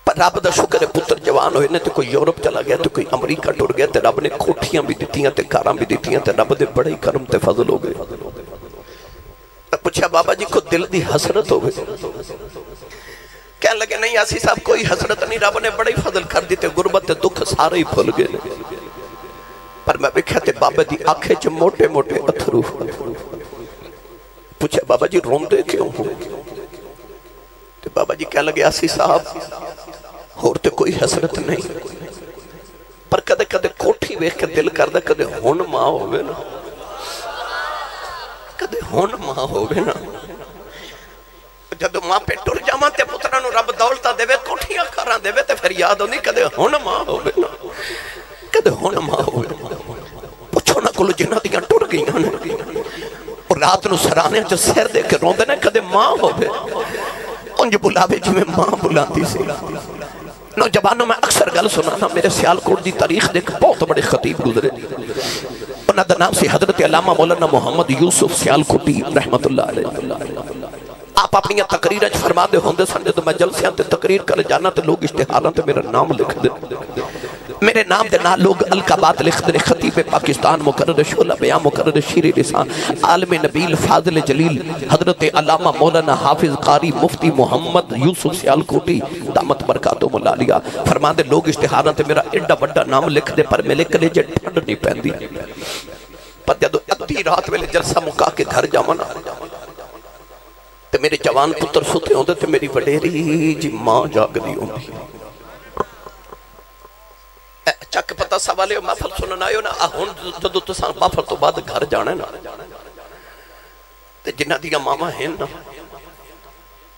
پر رب دا شکر ہے پتر جوان ہوئے نے تے کوئی یورپ چلا گیا تے کوئی امریکہ ٹور گیا تے رب نے کھوٹیاں بھی دیتیاں تے کاراں بھی دیتیاں تے رب دے بڑے کرم تے فضل ہو گئے پوچھا بابا جی کو دل دی حسرت ہو گئی کہنے لگے نہیں آسی صاحب کوئی حسرت نہیں رب نے بڑی فضل کر دیتے غربت تے دکھ سارے ہی پھل گئے پر میں بکھیا تے بابا دی آنکھیں چھ موٹے موٹے اتھرو پوچھے بابا جی روندے کیوں ہوں تے بابا جی کہنے لگے آسی صاحب اور تے کوئی حسرت نہیں پر کدے کدے کوٹھی ویکھ کے دل کر دے کدے ہون ماں ہوئے نا کدے ہون ماں ہوئے نا جدو ماں پہ ٹر جامان تے پترانو رب دولتا دے وے کوٹھیاں کاران دے وے تے پھر یاد ہونی کدے ہون ماں ہوئے نا کدے ہون ماں ہوئے پوچھو نا کلو جنہ دیاں ٹر گئی اور رات نو سرانے جو سیر دے کے روندے نا کدے ماں ہوئے انج بلاوے جو میں ماں بلاندی سی نوجوانوں میں اکثر گل سنانا میرے سیالکوٹ دی تاریخ دیکھ بہت بڑے خطیب گزرے انہاں دا نام سی حضرت علامہ مولانا محمد یوسف سیالکوٹی رحمت اللہ علیہ آپ اپنی تقریر فرما دے ہوندے سن تو میں جلسیاں تے تقریر کر جانا تے لوگ اشتہاراں تے میرا نام لکھ دے میرے نام دے نال لوگ القابات لکھتے ہیں، خطیب پاکستان مقرر شعلہ بیان مقرر شیر لسان عالم نبیل فاضل جلیل حضرت علامہ مولانا حافظ قاری مفتی محمد یوسف سیالکوٹی دامت برکاتہم العالیہ فرما دے لوگ اشتہاراں تے میرا ایڈا بڑا نام لکھ دے پر میرے کلیجے ٹھنڈ نہیں پہندی پر جدو ادھی رات ویلے جلسہ مکا کے گھر جاوانا تے میرے جوان پتر ستے ہوندے تے میری وڈیری جی ماں جاگ دی ہوندی چک پتہ سوالے ہو محفل سنن آئے ہو نا ہون جدو تساں محفل تو بعد گھر جانا ہے نا تے جنہ دیا ماما ہیں نا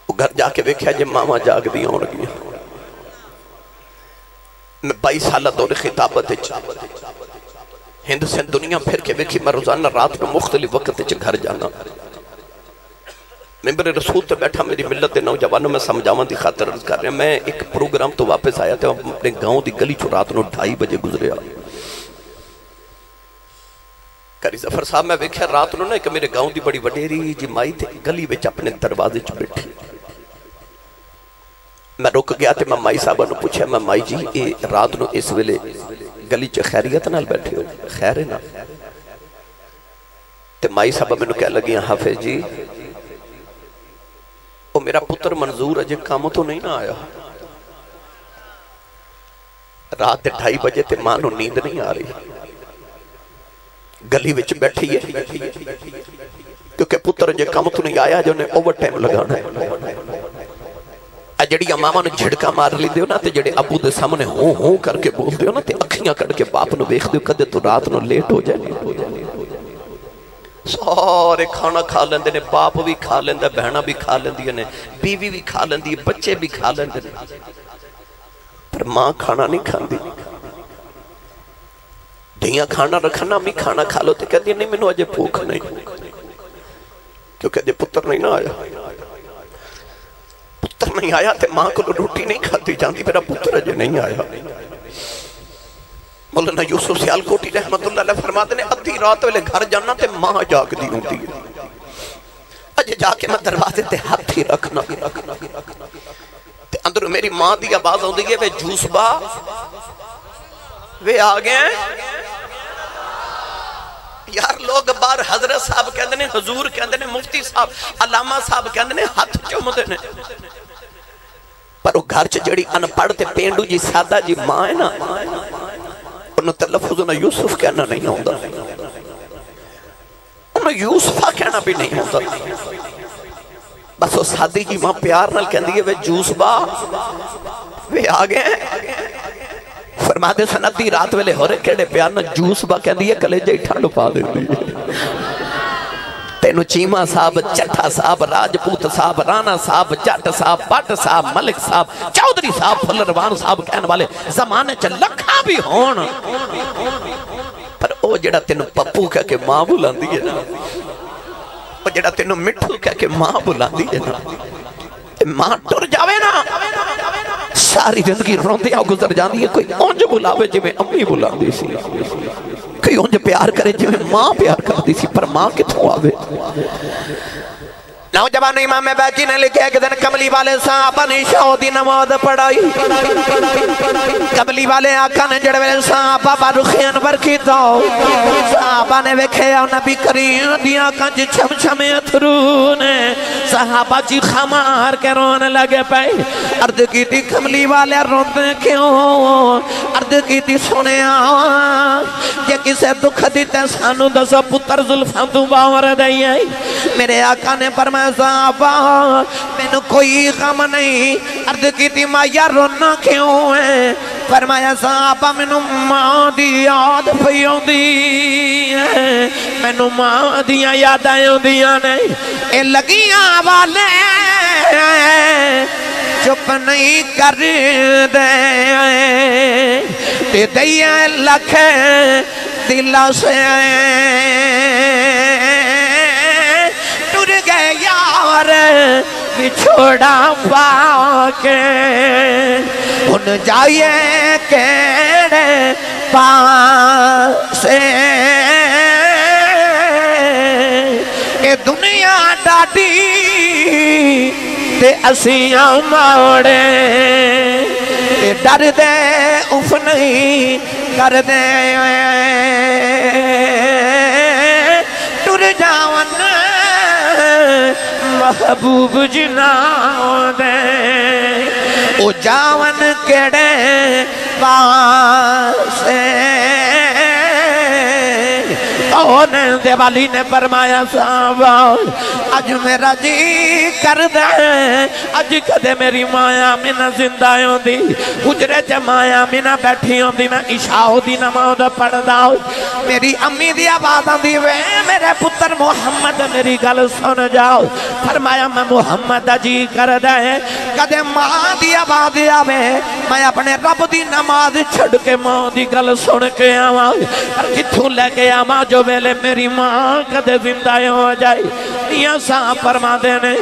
وہ گھر جا کے ویکھیا جے ماما جاگ دی ہون لگی میں 22 سالہ دور خطابت ہند سے دنیا پھر کے ویکھی میں روزانہ رات میں مختلف وقت گھر جانا ممبر رسول تے بیٹھا میری ملت دے نوجوانوں میں سمجھاواں دی خاطر عرض کر رہے ہیں میں ایک پروگرام تو واپس آیا تھا اپنے گاؤں دی گلی چو رات نو 2:30 بجے گزریا کاری ظفر صاحب میں ویکھیا رات نو نا کہ میرے گاؤں دی بڑی وڈیری جی مائی تھے گلی وچ اپنے دروازے چ بیٹھی میں رک گیا تے میں مائی صاحبہ نو پوچھا میں مائی جی اے رات نو اس ویلے گلی چ خیریت نال بیٹھے ہو خیر ہے نا تے مائی صاحبہ میں نو کہہ لگی حافظ جی وہ میرا پتر منظور اجے کام تو نہیں نہ آیا رات 2:30 بجے تے ماں نو نیند نہیں آ رہی گلی وچ بیٹھی ہے کیونکہ پتر اجے کام تو نہیں آیا جو نے اوور ٹائم لگانا ہے جڑی امامہ نے جھڑکا مار لی دیو نا تے جڑے ابو دے سامنے ہوں کر کے بول دیو نا تے اکھیاں کڑ کے باپ نو ویکھ دیو کدے تو رات نو لیٹ ہو جائے سارے کھانا کھا لیندے نے باپ بھی کھا لیندے بہنہ بھی کھا لیندی نے بیوی بھی کھا لیندی بچے بھی کھا لیندے نے پر ماں کھانا نہیں کھاندی دھیاں کھانا رکھنا امی کھانا کھا لو تے کہتی نہیں مینوں اجے بھوک نہیں کیونکہ اجے پتر نہیں نہ آیا پتر نہیں آیا تے ماں کو روٹی نہیں کھاتی جاندی میرا پتر اجے نہیں آیا مولانا یوسف سیالکوٹی رحمت اللہ علیہ فرماتے نے ادھی رات والے گھر جانا تے ماں جاگ دی ہوندی ہے اجے جا کے میں دروازے تے ہاتھ ہی رکھنا تے اندر میری ماں دی آواز ہوندی ہے وے جوس با وے آ گئے یار لوگ بار حضرت صاحب کہندے نے حضور کہندے نے مفتی صاحب علامہ صاحب کہندے نے ہاتھ چومدے نے پر وہ گھر چ جڑی ان پڑھ تے پینڈو جی سادہ جی ماں ہے نا انہوں تلفظ انہوں یوسف کہنا نہیں ہوتا انہوں یوسفہ کہنا بھی نہیں ہوتا بس وہ سادی جی ماں پیار نال کہندی ہے وے جوس با وے آگے فرماتے سنتی رات ویلے ہو رہے کہڑے پیار نال جوس با کہندی ہے کلیجے ٹھنڈ پا دیندی تینو چیمہ صاحب چٹھا صاحب راجپوت صاحب رانا صاحب جٹ صاحب بٹ صاحب ملک صاحب چودری صاحب فلروان صاحب کہنے والے زمانے چ لکھا بھی ہون پر او جڑا تینو پپو کہہ کے ماں بلاندی ہے نا او جڑا تینو مٹھو کہہ کے ماں بلاندی ہے نا ماں ٹر جاوے نا ساری زندگی روندیاں گزر جاندی ہے کوئی اونج بلاوے جو میں امی بلاندی سی کوئی انج پیار کرے جو ماں پیار کرتی سی پر ماں کتوں آوے نوجوان امام بیکی نے لکھے کہ دن کملی والے صحابہ نے شہودی نماز پڑھائی کملی والے آقا نے جڑے والے صحابہ بارخی انور کی تو صحابہ نے وکھے او نبی کریم دیا کنج چھم چھم اتھرو نے صحابہ جی خمار کے رونے لگے پہ عرض کی تھی کملی والے روندے کیوں عرض کی تھی سنے آن یہ کسے دکھ دیتے سانو دسو پتر ظلفاں تو باور دئیے میرے آقا نے فرمایا صحابہ میں نے کوئی غم نہیں عرض کی تھی ماں یا رونا کیوں ہے فرمایا صحابہ میں نے ماں دی یاد پیوں دی میں نے ماں دیا یاد آئیوں دیا نہیں اے لگیاں والے چپ نہیں کر دے تے دیا لکھ دلہ سے ٹر گئے یار بچھوڑا پاکے ان جائیے کیڑے پاسے کہ دنیا ڈاڈی تے اسیاں موڑے ڈر دے اف نہیں کر دے ٹر جاون محبوب جناؤ دے او جاون کیڑے پاسے دیوالی نے فرمایا صحابہ اج میرا جی کر دے اج کدے میری مایا مینا زندہ ہوں دی حجرے چے مایا مینا بیٹھی ہوں دی میں عشاء دی نماز پڑھ داؤ میری امی دی آواز دی وے میرے پتر محمد میری گل سن جاؤ فرمایا میں محمد جی کر دے کدے ماں دی آواز آوے میں اپنے رب دی نماز چھڑ کے ماں دی گل سن کے آواں کتھوں لے کے آواں جو ویلے میری ماں کدے زندہ ہو جائے یہ ساں فرما دینے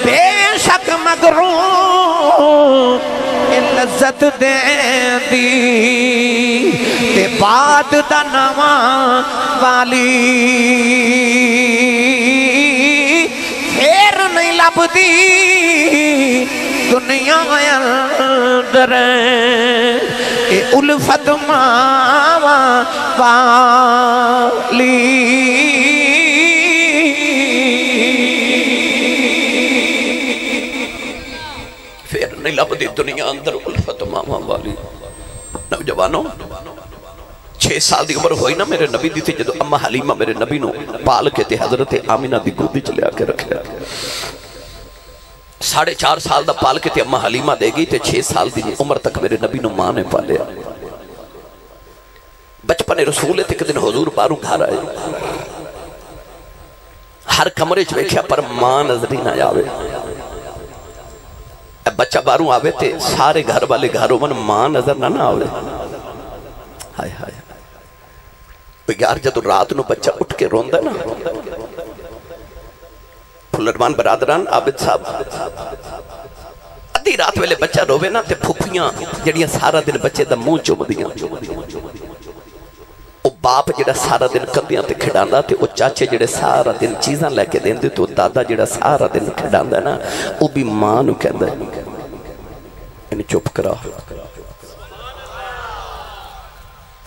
بے شک مغرور لذت دین دی تے بعد دا نواں والی پھر نہیں لب دی دنیا اندر اے الفت ماں والی پھر نہیں لب دی دنیا اندر الفت ماں والی نوجوانوں 6 سال دی عمر ہوئی نا میرے نبی دی تھی جدو اماں حلیمہ میرے نبی نو پال کے تے حضرت آمینہ دی گودی چلے آ کے رکھے 4.5 سال دا پال کے تے اماں حلیمہ دے گئی تے 6 سال دی عمر تک میرے نبی نو ماں نے پالیا بچپن رسول تے کہ دن حضور باروں گھر آئے ہر کمرے چ ویکھیا پر ماں نظری نہ آوے بچہ باروں آوے تے سارے گھر والے گھروں من ماں نظر نہ آوے ہائے ہائے یار جدو رات نو بچہ اٹھ کے روندہ نا پھلروان برادران عابد صاحب ادھی رات ویلے بچہ روے نا تے پھوپیاں جڑیاں سارا دن بچے دا منہ چوم دیاں او باپ جڑا سارا دن کندیاں تے کھڑاندا تے او چاچے جڑے سارا دن چیزاں لے کے دیندے تو دادا جڑا سارا دن کھڑاندا نا او بھی ماں نو کہندا ہے چپ کرا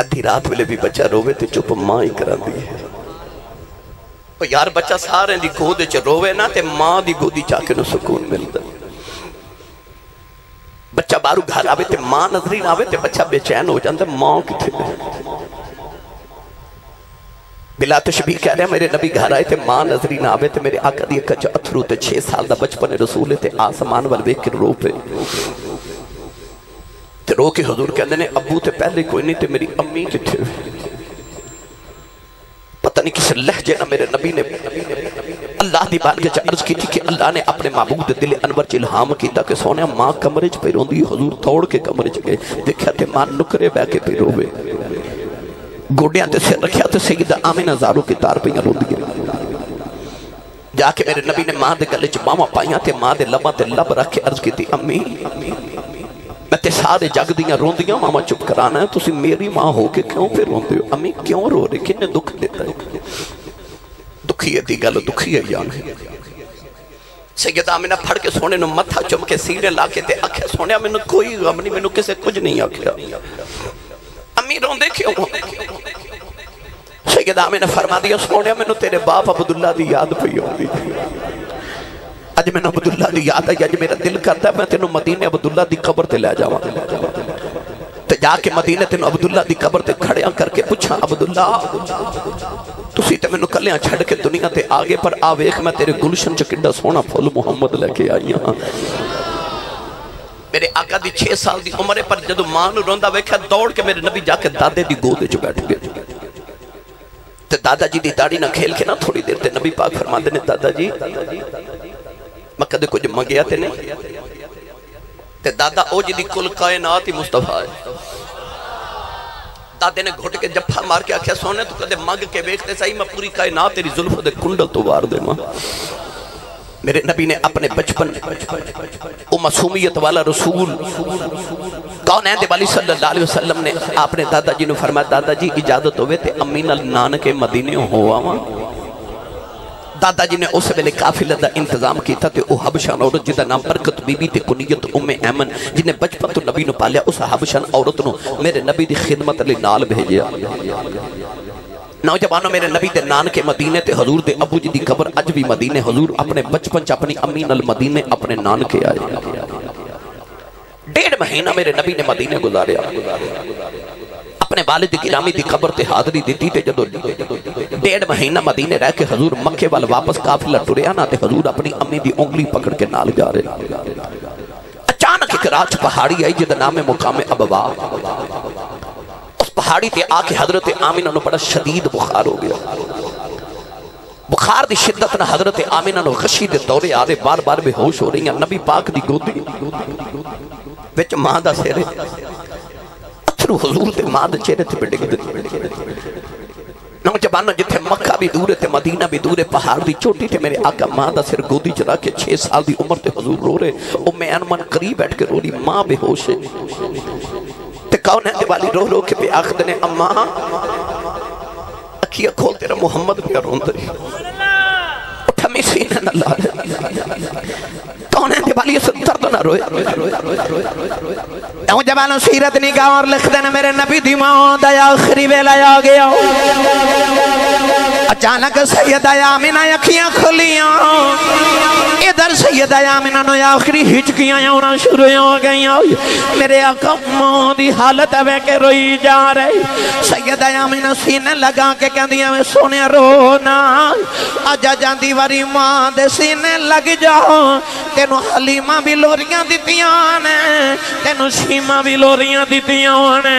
ادھی رات ویلے بھی بچہ روے تے چپ ماں ہی کران دی ہے یار بچہ سارے دی گودے چ روے نا تے ماں دی گودی چاہ کے نو سکون ملتا بچہ بارو گھر آوے تے ماں نظری نہ آوے تے بچہ بے چین ہو جاندے ماں کتھے بلا تشبیہ کہہ رہے ہیں میرے نبی گھر آئے تے ماں نظری نہ آوے تے میرے آقا دی کچھ اتھرو تے 6 سال دا بچپن رسول تے آسمان والویک کے رو پہ تے رو کے حضور کہندے نے ابو تے پہلے کوئی نہیں تے میری امی کتھے پتہ نہیں کس لہجے نہ میرے نبی نے اللہ دی بارگاہ چ عرض کی تھی کہ اللہ نے اپنے معبود دل انور چ الہام کیتا کہ سونے ماں کمرے چ پہ روندی حضور توڑ کے کمرے چ گئے دیکھیا تے ماں نکرے بہ کے پہ روے گوڑیاں تے سر رکھیا تے سیدہ آمینہ زارو کی تار پہ روندی جا کے میرے نبی نے ماں دے گلے چ باواں پائیاں تے ماں دے لباں تے لب رکھ کے عرض کی تھی امی میں تے سارے جگ دیاں روندیاں ماما چپ کرانا ہے تسی میری ماں ہو کے کیوں پہ روندے ہو امی کیوں رو رہے کنے دکھ دیتا ہے دکھی ہے دی گل دکھی ہے یان ہے سیدہ آمینہ پھڑ کے سونے نو متھا چم کے سینے لا کے تے آکھے سونے میں کوئی غم نہیں میں کسے کچھ نہیں آکھیا امی روندے کیوں سیدہ آمینہ فرما دیا سونے میں تیرے باپ عبداللہ دی یاد پہ ہوندی اج میں عبداللہ دی یاد ہے اج میرا دل کرتا ہے میں تینوں مدینے عبداللہ دی قبر تے لے جاواں تے جا کے مدینے تینوں عبداللہ دی قبر تے کھڑیاں کر کے پوچھاں عبداللہ تسی تے مینوں کلیاں چھڑ کے دنیا تے آگے پر آ ویکھ میں تیرے گلشن چ کڈا سونا پھول محمد لے کے آئی ہاں میرے آقا دی 6 سال دی عمر پر جدو ماں نو روندا ویکھیا دوڑ کے میرے نبی جا کے دادے دی گود وچ بیٹھ گئے تے دادا جی دی داڑھی نہ کھیل کے نا تھوڑی دیر تے نبی پاک فرماندے نے دادا جی میں کدے کچھ منگیا تے نہیں تے دادا او جی دی کل کائنات ہی مصطفیٰ ہے دادے نے گھٹ کے جپھا مار کے آکھیا سونے تو کدے مانگ کے بیکھتے صحیح میں پوری کائنات تیری ظلف دے کنڈل تو وار دے ماں میرے نبی نے اپنے بچپن او معصومیت والا رسول کونین دے والی صلی اللہ علیہ وسلم نے اپنے دادا جی نے فرمایا دادا جی اجازت ہوئے تے امی نال نانکے مدینے ہوا دادا جی نے اس ویلے قافلے دا انتظام کیتا تے او حبشان عورت جدا نام برکت بی بی تے کنیت ام ایمن جنہیں بچپن تو نبی نو پالیا اس حبشان عورت نو میرے نبی دی خدمت علی نال بھیجیا نوجوانوں میرے نبی دے نانکے مدینے تے حضور دے ابو جی دی قبر اج بھی مدینے حضور اپنے بچپن چ اپنی امین المدینے اپنے نانکے آئے 1.5 مہینہ میرے نبی نے مدینے گزاریا اپنے والد گرامی دی قبر تے حاضری دیتی تے جدو 1.5 مہینہ مدینے رہ کے حضور مکے وال واپس قافلہ ٹریا نا تے حضور اپنی امی دی انگلی پکڑ کے نال جا رہے اچانک ایک رات پہاڑی آئی جدا نام مقام ابوا اس پہاڑی تے آ کے حضرت آمینہ نو بڑا شدید بخار ہو گیا بخار دی شدت نہ حضرت آمینہ نو غشی دے دورے آ رہے بار بار بے ہوش ہو رہی ہیں نبی پاک دی گودی وچ ماں دا سیرے اتھرو حضور تے ماں دے چہرے تے بڑے گدے نوجوانوں جتھے مکہ بھی دور ہے تے مدینہ بھی دور ہے پہاڑ دی چوٹی تے میرے آقا ماں دا سر گودی چرا کے 6 سال دی عمر تے حضور رو رہے ام ایمن قریب بیٹھ کے رو رہی ماں بے ہوش ہے تے کون ہے والی رو رو کے پہ آخد نے اماں اکھیا کھول تیرا محمد بھی روند رہی اٹھا میں سینہ نہ لا کون ہے والی اس درد نہ روئے نوجوانوں سیرت نگاہ اور لکھ دینا میرے نبی دی موت آیا آخری ویلا آ گیا اچانک سیدہ آمینہ اکھیاں کھلیاں ادھر سیدہ آمینہ نو آخری ہچکیاں ہونا شروع ہو گئیاں میرے آقا موت دی حالت ہے کہ روئی جا رہی سیدہ آمینہ سینے لگا کے کہندیاں میں سونے رونا آجا جاندی واری ماں دے سینے لگ جاؤ تینو حلیمہ بھی لوریاں دیتیاں نے تینو شیمہ بھی لوریاں دیتیاں نے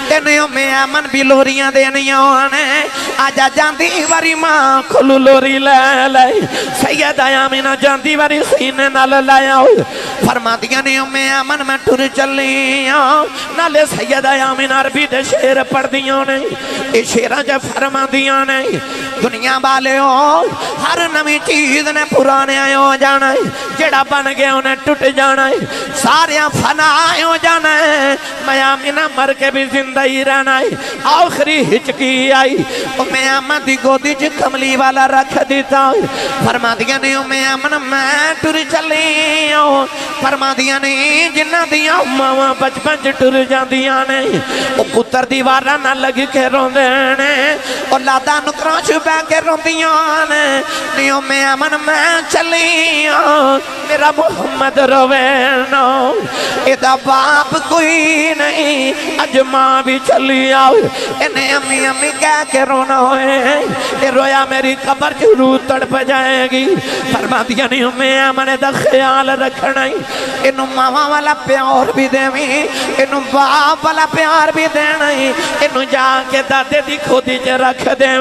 تینو میں امن بھی لوریاں دینیاں نے آجا جاندی واری ماں کھلو لوری لے لے سیدہ آمینہ جاندی واری سینے نال لایا فرما دیا نے میں امن میں ٹر چلیاں نالے سیدہ آمینہ عربی دے شیر پڑھ دیاں نے اے شیرہ جب فرما دیا نے دنیا والے ہو ہر نمی چیز نے پرانے آئے ہو جانا ہے جڑا بن گئے انہیں ٹوٹ جانا ہے ساریاں فنا آئے ہو جانا ہے میں آمینہ مر کے بھی زندہ ہی رہنا ہے آخری ہچکی آئی میں آمن دی گودی جو کملی والا رکھ دیتا ہے فرما دیا نے میں آمن میں ٹر چلی ہوں فرما دیا نے جنہ دیا ماما بچپن ٹر جان دیا نے وہ پتر دیوارہ نہ لگ کے رون دینے اور لادا نکران چھپے کے رون دیا نے نیوں میں امن میں چلی میرا محمد روینو ادھا باپ کوئی نہیں اج ماں بھی چلی آؤ انہیں امی امی کہہ کے رونا ہوئے یہ رویا میری قبر جرو تڑپ جائے گی فرما دیا نہیں میں امن دا خیال رکھنا انہوں ماما والا پیار بھی دیں انہوں باپ والا پیار بھی دینا انہوں جا کے دادے دی کھودی جے رکھ دیں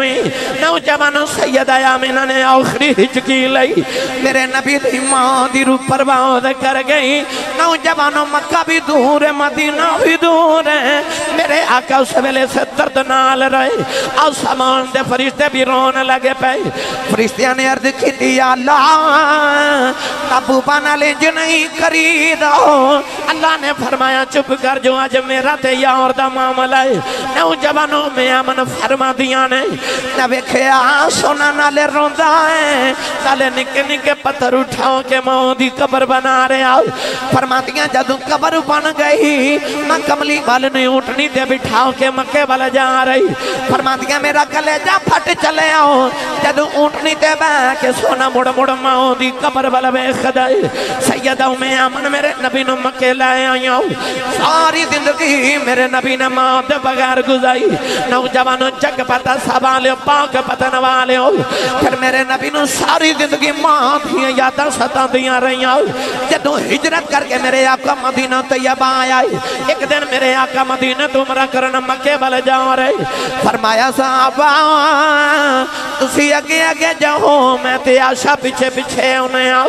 نوجوانوں سیدہ آمینہ نے آخری ہچکی لئی میرے نبی دی ماں دی رو پرواز کر گئی نوجوانوں مکہ بھی دور ہے مدینہ بھی دور ہے میرے آقا اس ویلے سے درد نال رہے آسمان دے فرشتے بھی رون لگے پہ فرشتیاں نے عرض کی دیا اللہ تابو بانا لے جو نہیں کری دو اللہ نے فرمایا چپ کر جو آج میرا تے یار دا معاملہ ہے نوجوانوں میں امن فرما دیا نے نہ ویکھیا سونا نالے روندہ ہے نالے نکے نکے پتھر اٹھاؤ کے ماں دی قبر بنا رہے آؤ فرما دیا جدو قبر بن گئی میں کملی وال نے اٹھنی دے بٹھاؤ کے مکے والا جا رہی فرما دیا میرا کلیجہ پھٹ چلے آؤ جدو اٹھنی دے بے کہ سونا مڑ مڑ ماں دی قبر والا بے خدای سیدہ میں امن میرے نبی نو مکے لائے آئی آؤ ساری زندگی میرے نبی نے ماں دے بغیر گزائی نوجوانوں جگ پتا سوالے پاک پتا نوالے ہو پھر میرے نبی نو ساری زندگی ماں دیا یادہ ستا دیا رہی آؤ جدو ہجرت کر کے میرے آقا مدینہ طیبہ آیا ایک دن میرے آقا مدینہ تمہرا کرنا مکے والے جاؤ رہے فرمایا صحابہ تسی اگے اگے جاؤ میں تے آشا پیچھے پیچھے انہیں آؤ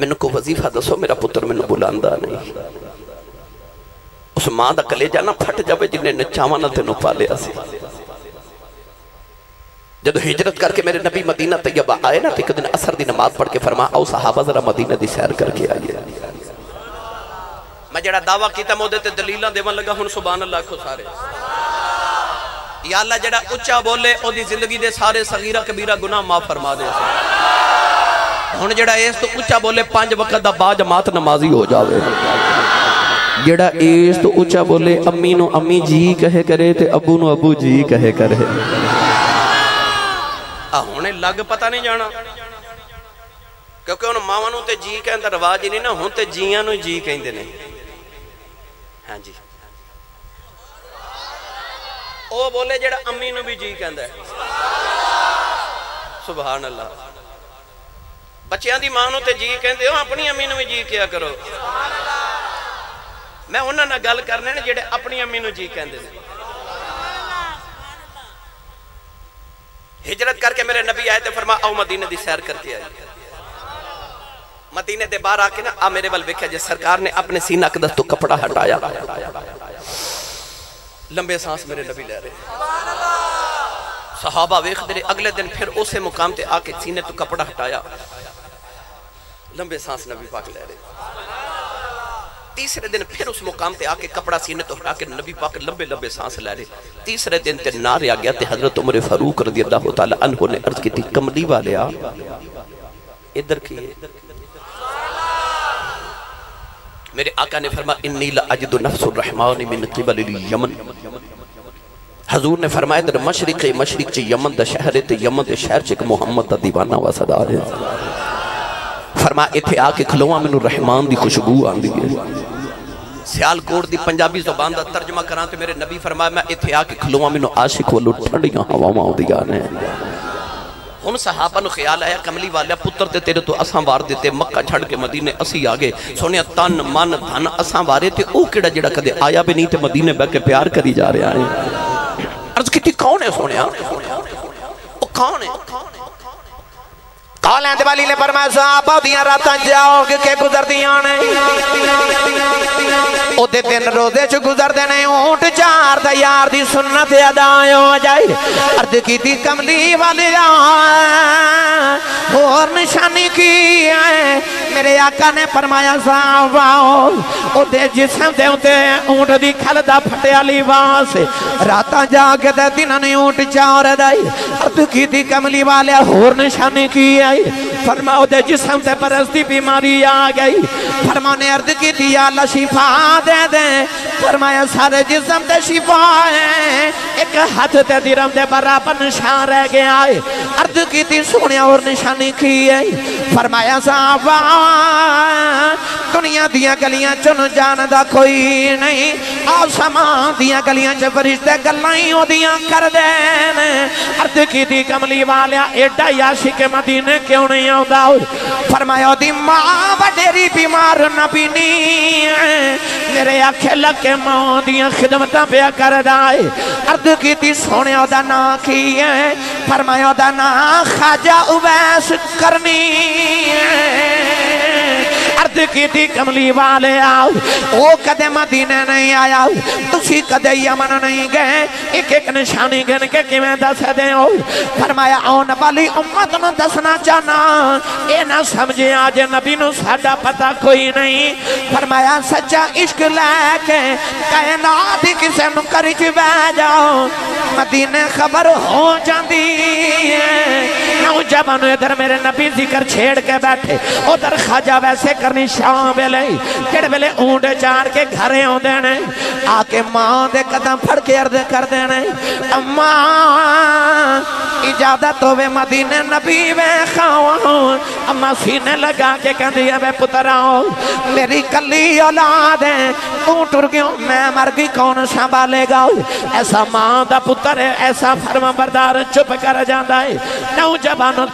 مینوں کو وظیفہ دسو میرا پتر مینوں بلاندا نہیں. اس ماں دا کلیجہ نہ پھٹ جاوے جنہیں نچاواں نہ تینوں پالیا سی. جب ہجرت کر کے میرے نبی مدینہ طیبہ آئے نا تو ایک دن عصر دی نماز پڑھ کے فرما آؤ صحابہ ذرا مدینہ دی سیر کر کے آئیے. میں جڑا دعویٰ کیتا مودے تے دلیلاں دیوان لگا ہن سبحان اللہ کھو سارے. یا اللہ جڑا اچھا بولے او دی زندگی دے سارے صغیرہ کبیرہ گناہ معاف فرما دے. ہن جڑا اس تو اچھا بولے 5 وقت دا با جماعت نمازی ہو جاوے. جڑا اس تو اچھا بولے امی نو امی جی کہے کرے تے ابو نو ابو جی کہے کرے. ہونے لگ پتہ نہیں جانا کیونکہ انہوں ماں نو تے جی کہن دا رواج ہی نہیں نا. ہون تے جیاں نو جی کہیں دے نہیں. ہاں جی او بولے جڑا امی نو بھی جی کہن دا ہے. سبحان اللہ. بچیاں دی ماں نو تے جی کہن دے ہو اپنی امی نو بھی جی کیا کرو. میں انہاں نہ گل کرنے نے جڑے اپنی امی نو جی کہن دے. ہجرت کر کے میرے نبی آئے تھے فرما آؤ مدینہ دی سیر کر کے آئیے. مدینہ دے باہر آ کے نا آ میرے ول ویکھیا جے سرکار نے اپنے سینہ اقدس تو کپڑا ہٹایا. لمبے سانس میرے نبی لے رہے. صحابہ ویکھ دے اگلے دن پھر اسے مقام تے آ کے سینے تو کپڑا ہٹایا. لمبے سانس نبی پاک لے رہے. تیسرے دن پھر اس مقام تے آکے کپڑا سینے تو ہٹا کے نبی پاک لمبے لمبے سانس لے رہے. تیسرے دن تے نارے آ گیا تے حضرت عمر فاروق رضی اللہ تعالیٰ عنہ نے عرض کی تھی کملی والے آ ادھر کیے. میرے آقا نے فرمایا انی لأجد نفس الرحمن من قبل الیمن. حضور نے فرمایا در مشرق چ یمن دا شہر تے یمن دے شہر چ محمد دا دیوانہ واسدار ہے. فرمایا ایتھے آ کے کھلواں مینوں رحمان دی خوشبو آندی ہے. سیال کوٹ دی پنجابی زبان دا ترجمہ کراں تے میرے نبی فرمایا میں ایتھے آ کے کھلواں مینوں عاشق والو ٹھنڈیاں ہواواں آندیاں نے. ان صحابہ نو خیال آیا کملی والا پتر تے تیرے تو اساں وار دیتے مکہ چھڑ کے مدینے اسی آگے سونیا تن من دھن اساں وارے تے او کیڑا جڑا کدے آیا بھی نہیں تے مدینے بہ کے پیار کری جا رہے ہیں. عرض کیتی کون ہے سونیا او کون ہے. کالیں دے والی نے فرمایا صحابہ دیاں راتاں جاؤ کے گزر دیاں نے. او دے دن روزے چ گزر دے نے اونٹ چار دا یار دی سنت ادا ہو جائے. عرض کیتی کملی والے اور نشانی کی ہے. میرے آقا نے فرمایا صحابہ او دے جسم دے ہوتے اونٹ دی کھل دا پھٹیا لباس راتاں جا کے دے دن نے اونٹ چار دائی. عرض کیتی کملی والے اور نشانی کی ہے. فرماؤ دے جسم سے پرستی بیماری آ گئی. فرمانے عرض کی تھی یا اللہ شفا دے دیں. فرمایا سارے جسم تے شفا ہے ایک ہاتھ تے درم دے برابر نشان رہ گیا ہے. عرض کی تھی سونے اور نشانی کی ہے. فرمایا صحابہ دنیا دیاں گلیاں چن جاندہ کوئی نہیں. آسمان دیاں گلیاں چ فرشتے گلائیں ہو دیاں کر دین. عرض کی تھی کملی والیا ایڈا عاشق مدینے کیوں نہیں آؤں. فرمایا دی ماں وڈیری بیمار نبی نہیں میرے آنکھیں لگ کے ماں دیاں خدمتاں پہ کر دائے. عرض کی تھی سونے دا نا کی ہے. فرمایا دا نا خواجہ اویس کرنی. عرض کی تھی کملی والے آؤ وہ کدے مدینے نہیں آیا تسی کدے یمن نہیں گئے. ایک ایک نشانی گن کے میں دس دیں ہو. فرمایا آن والی امت نو دسنا چاہنا اے نہ سمجھے آج نبی نو ساڑا پتہ کوئی نہیں. فرمایا سچا عشق لے کے کائنات کسے مکرج بہ جاؤ مدینے خبر ہو جاندی ہے. نوجوانو ادھر میرے نبی ذکر چھیڑ کے بیٹھے ادھر خواجہ ویسے کرنی شام بیلے کڑ بیلے اونڈ چار کے گھرے ہوں دینے آکے ماں دے قدم پھڑ کے عرض کر دینے اماں اجازت ہوئے مدینہ نبی میں خواہوں. اماں سینے لگا کے کہہ دیا میں پتراؤں میری کلی اولاد ہے تو ٹر گیوں میں مر گئی کون سنبھالے گا. ایسا ماں دا پتر ہے ایسا فرما بردار چپ کر جاندہ ہے. نوجوانوں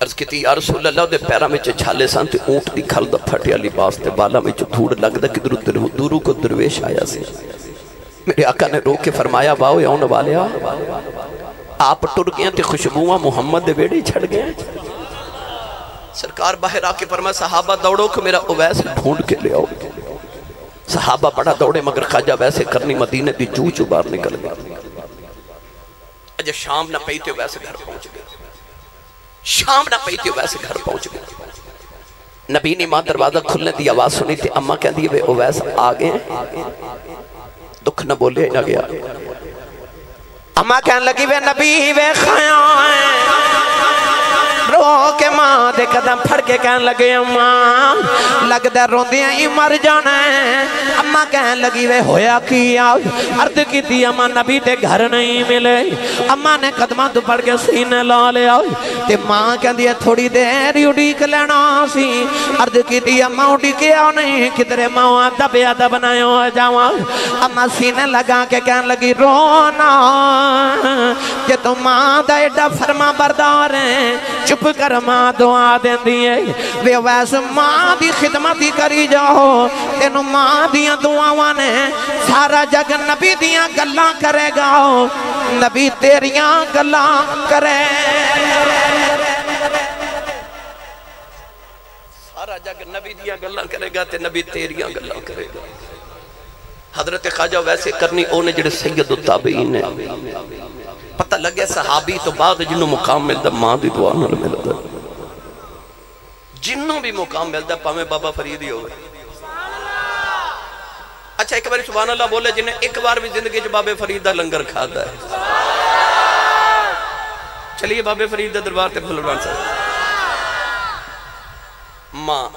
عرض کیتی یا رسول اللہ دے پیروں میں چھالے سن تے اونٹ دی کھل دا پھٹیا لباس تے بالاں وچ دھوڑ لگدا کہ دورو کو درویش آیا سی میرے آقا نے روک کے فرمایا واؤ اون والیا آپ ٹر گئے تے خوشبوواں محمد دے بیڑے چھڑ گئے سرکار باہر آ کے فرمایا صحابہ دوڑو کہ میرا اویس ڈھونڈ کے لے آؤ صحابہ بڑا دوڑے مگر خواجہ ویسے کرنی مدینے دی چو باہر نکل گئے اجے شام نہ پئی تے ویسے گھر پہنچ گئے شام نہ پئی تے ویسے گھر پہنچ گئے نبی نے ماں دروازہ کھلنے دی آواز سنی تے اماں کہندی ہے اویس آ گئے دکھ نہ بولے نہ گیا اماں کہنے لگی وے نبی وے خیاں رو کے ماں دے قدم پھڑ کے کہنے لگے اماں لگ دے روندیاں ہی مر جانا ہے اماں کہنے لگی وے ہویا کیا عرض کی تھی اماں نبی تے گھر نہیں ملے اماں نے قدمہ تو پڑھ کے سینے لا لیا تے ماں کہندی ہے تھوڑی دیر اڈیک لینا سی عرض کی تھی اماں اڈیکے آؤ نہیں کدھرے ماں دبیا دبنائے ہو جاواں اماں سینے لگا کے کہنے لگی رونا کہ تو ماں دا ایڈا فرما بردار ہیں چپ کر ماں دعا دیں دیئے وے ویسے ماں دی خدمتی کری جاؤ تینو ماں دیاں دعاواں نے سارا جگ نبی دیاں گلاں کرے گا نبی تیریاں گلاں کرے سارا جگ نبی دیاں گلاں کرے گا تے نبی تیریاں گلاں کرے گا حضرت خواجہ ویسے کرنی اونے جڑے سید التابعین نے پتہ لگے صحابی تو بعد جنہوں مقام ملتا ماں دی دعا نہ ملتا جنہوں بھی مقام ملتا پاہمیں بابا فریدی ہوئے اچھا ایک باری سبحان اللہ بولے جنہیں ایک بار بھی زندگی جو بابا فرید دا لنگر کھاتا ہے چلیے بابا فرید دا دربار تے بھلوان صاحب ماں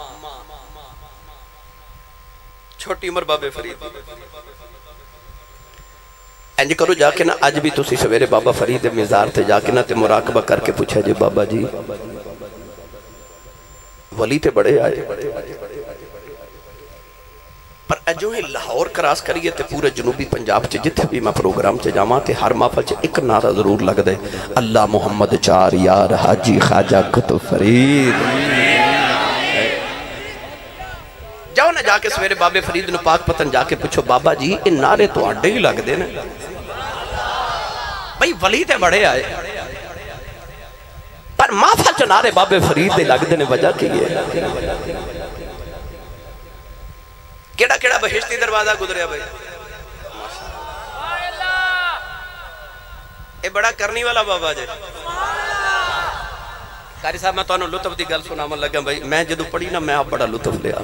چھوٹی عمر بابا فرید انج کرو جا کے نا آج بھی تسی سویرے بابا فرید مزار تے جا کے نا تے مراقبہ کر کے پوچھا جی بابا جی ولی تے بڑے آئے پر اجو ہی لاہور کراس کریے تے پورے جنوبی پنجاب چے جتھے بھی میں پروگرام چے جاما تے ہر محفل چے ایک نعرہ ضرور لگ دے اللہ محمد چار یار حاجی خواجہ قطب فرید جاؤ نا جا کے سویرے بابا فرید نو پاک پتن جا کے پوچھو بابا جی ان نعرے تو آڈے ہی لگ دے نا بھئی ولی تے بڑے آئے پر محفل چو نعرے بابا فرید دے لگ دے نے وجہ کی ہے کیڑا کیڑا بہشتی دروازہ گزریا بھئی اے بڑا کرنی والا بابا جے قاری صاحب میں تو انہوں لطف دی گل سنا من لگا بھئی میں جدو پڑھی نا میں آپ بڑا لطف لیا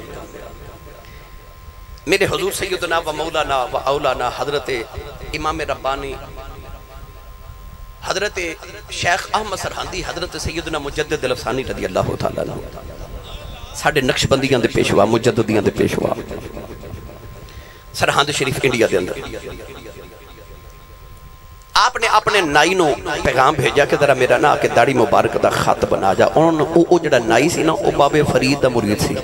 میرے حضور سیدنا و مولانا و اولانا حضرت امام ربانی حضرت شیخ احمد سرحندی حضرت سیدنا مجدد الافسانی رضی اللہ تعالیٰ ساڑھے نقش بندیاں دے پیشوا مجددیاں دے پیشوا سرحند شریف انڈیا دے اندر آپ نے اپنے نائی نو پیغام بھیجا کہ ذرا میرا نا کہ داڑی مبارک دا خط بنا جا او جڑا نائی سی نا او بابا فرید دا مرید سی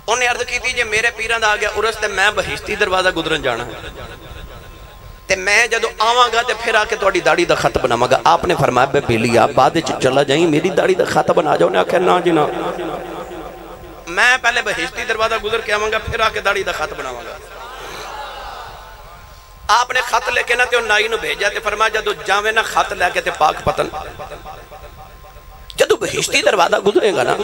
انہیں عرض کی تھی جے میرے پیران دا آگیا ارس تے میں بہشتی دروازہ گزرن جانا تے میں جدو آواں گا تے پھر آکے توڑی داڑی دا خط بنا مگا آپ نے فرمایا بے بیلی آپ بعد چلا جائیں میری داڑی دا خط بنا جاؤ نے آکھے نا جی نا میں پہلے بہشتی دروازہ گزر کے آواں گا پھر آکے داڑی دا خط بنا گا آپ نے خط لے کے نا تے ان نائی نو بھیجا تے فرمایا جدو جاوے نا خط لے کے تے پاک پتن جدو بہشتی دروازہ گزرے گا نا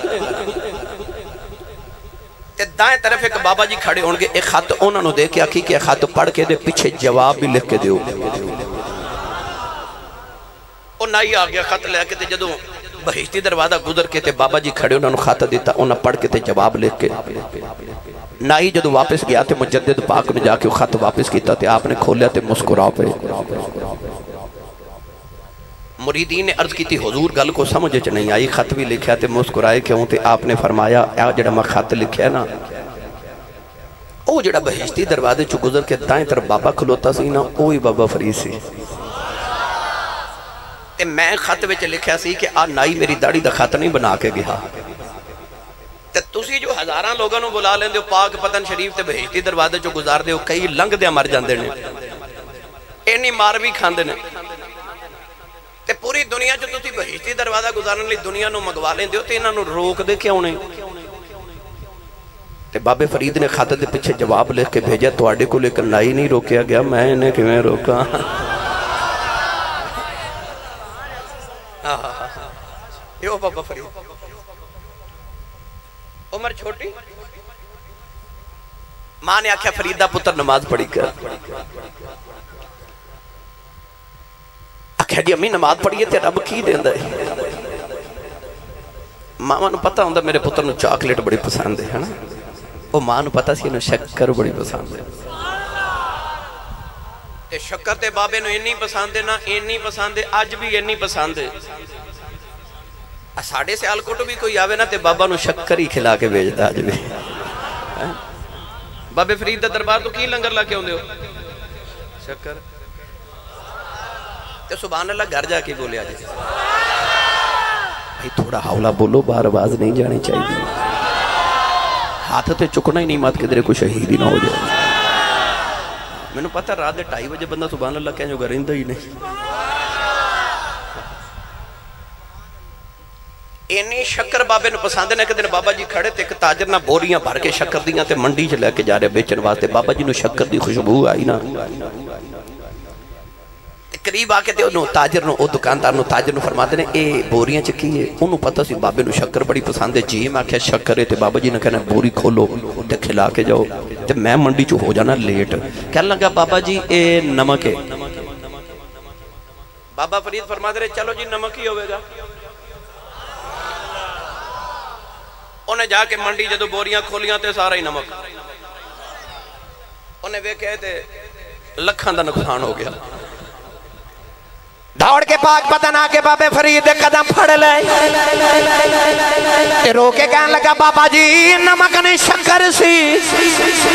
تے دائیں طرف ایک بابا جی کھڑے ہونگے ایک خط انہوں نے دے کے آکھی کہ خط پڑھ کے دے پیچھے جواب بھی لکھ کے دیو اور نائی آگیا خط لے کے تے جدو بہشتی دروازہ گزر کے تے بابا جی کھڑے انہوں نے خط دیتا انہوں پڑھ کے تے جواب لکھ کے نائی جدو واپس گیا تے مجدد پاک نے جا کے خط واپس کیتا تے آپ نے کھولیا تے مسکرا پہ مریدین نے عرض کی تھی حضور گل کو سمجھے چ نہیں آئی خط بھی لکھیا تے مسکرائے کیوں تے آپ نے فرمایا اے جڑا میں خط لکھیا نا او جڑا بہشتی دروازے چو گزر کے دائیں طرف بابا کھلوتا سی نا اوہی بابا فرید سی تے میں خط وچ لکھیا سی کہ آ نائی میری داڑھی دا خط نہیں بنا کے گیا تے تسی جو ہزاراں لوگاں نو بلا لیندے ہو پاک پتن شریف تے بہشتی دروازے چو گزار دے ہو کئی لنگ دے مر جاندے نے اینی مار بھی کھاندے نے تے پوری دنیا جو تسی بہشتی دروازہ گزارن لی دنیا نو مگوا لیں دیو تے انہاں نو روک دے کیوں نہیں؟ تے بابے فرید نے خط دے پیچھے جواب لکھ کے بھیجا تواڈے کو لیکن نائی نہیں روکیا گیا میں انہیں کیویں روکا یہ بابا فرید عمر چھوٹی ماں نے آکھیا فرید دا پتر نماز پڑھی کر آکھیا جی امی نماز پڑھیے تے رب کی دیندا ہے ماں نو پتہ ہوندا میرے پتر نو چاکلیٹ بڑی پسند ہے نا وہ ماں نو پتہ سی انہوں شکر بڑی پسند ہے تے شکر تے بابے نو اینی پسند ہے نا اینی پسند ہے آج بھی اینی پسند ہے ساڑھے سیال کوٹو بھی کوئی آوے نا تے بابا نو شکر ہی کھلا کے بھیج دا آج بھی بابے فرید دا دربار تو کی لنگر لا کے ہوندے ہو شکر تے سبحان اللہ گھر جا کے بولے آج بھائی تھوڑا حولہ بولو بار آواز نہیں جانی چاہیے ہاتھ تے چکنا ہی نہیں مات کے درے کوئی شہید ہی نہ ہو جائے میں نے پتا رات دے 2:30 بجے بندہ سبحان اللہ کہیں جو گرندہ ہی نہیں اینی شکر بابے نے پسند ہے کہ دن بابا جی کھڑے تے ایک تاجر نہ بوریاں بھر کے شکر دیاں تے منڈی چ لے کے جا رہے بیچن واسطے بابا جی نو شکر دی خوشبو آئی نا قریب آ کے تے انہوں تاجر نو او دکاندار نو تاجر نو فرماتے نے اے بوریاں چ کی ہے انہوں پتہ سی بابے نو شکر بڑی پسند ہے جی میں آکھیا شکر ہے تے بابا جی نے کہنا بوری کھولو تے کھلا کے جاؤ جب میں منڈی چ ہو جانا لیٹ کہنے لگا بابا جی اے نمک ہے بابا فرید فرماتے رہے چلو جی نمک ہی ہوئے گا انہیں جا کے منڈی جدو بوریاں کھولیاں تے سارا ہی نمک انہیں وہ کہتے لکھاں دا نقصان ہو گیا دوڑ کے پاک پتن آ کے بابے فرید قدم پھڑ لے رو کے کہنے لگا بابا جی نمک نہیں شکر سی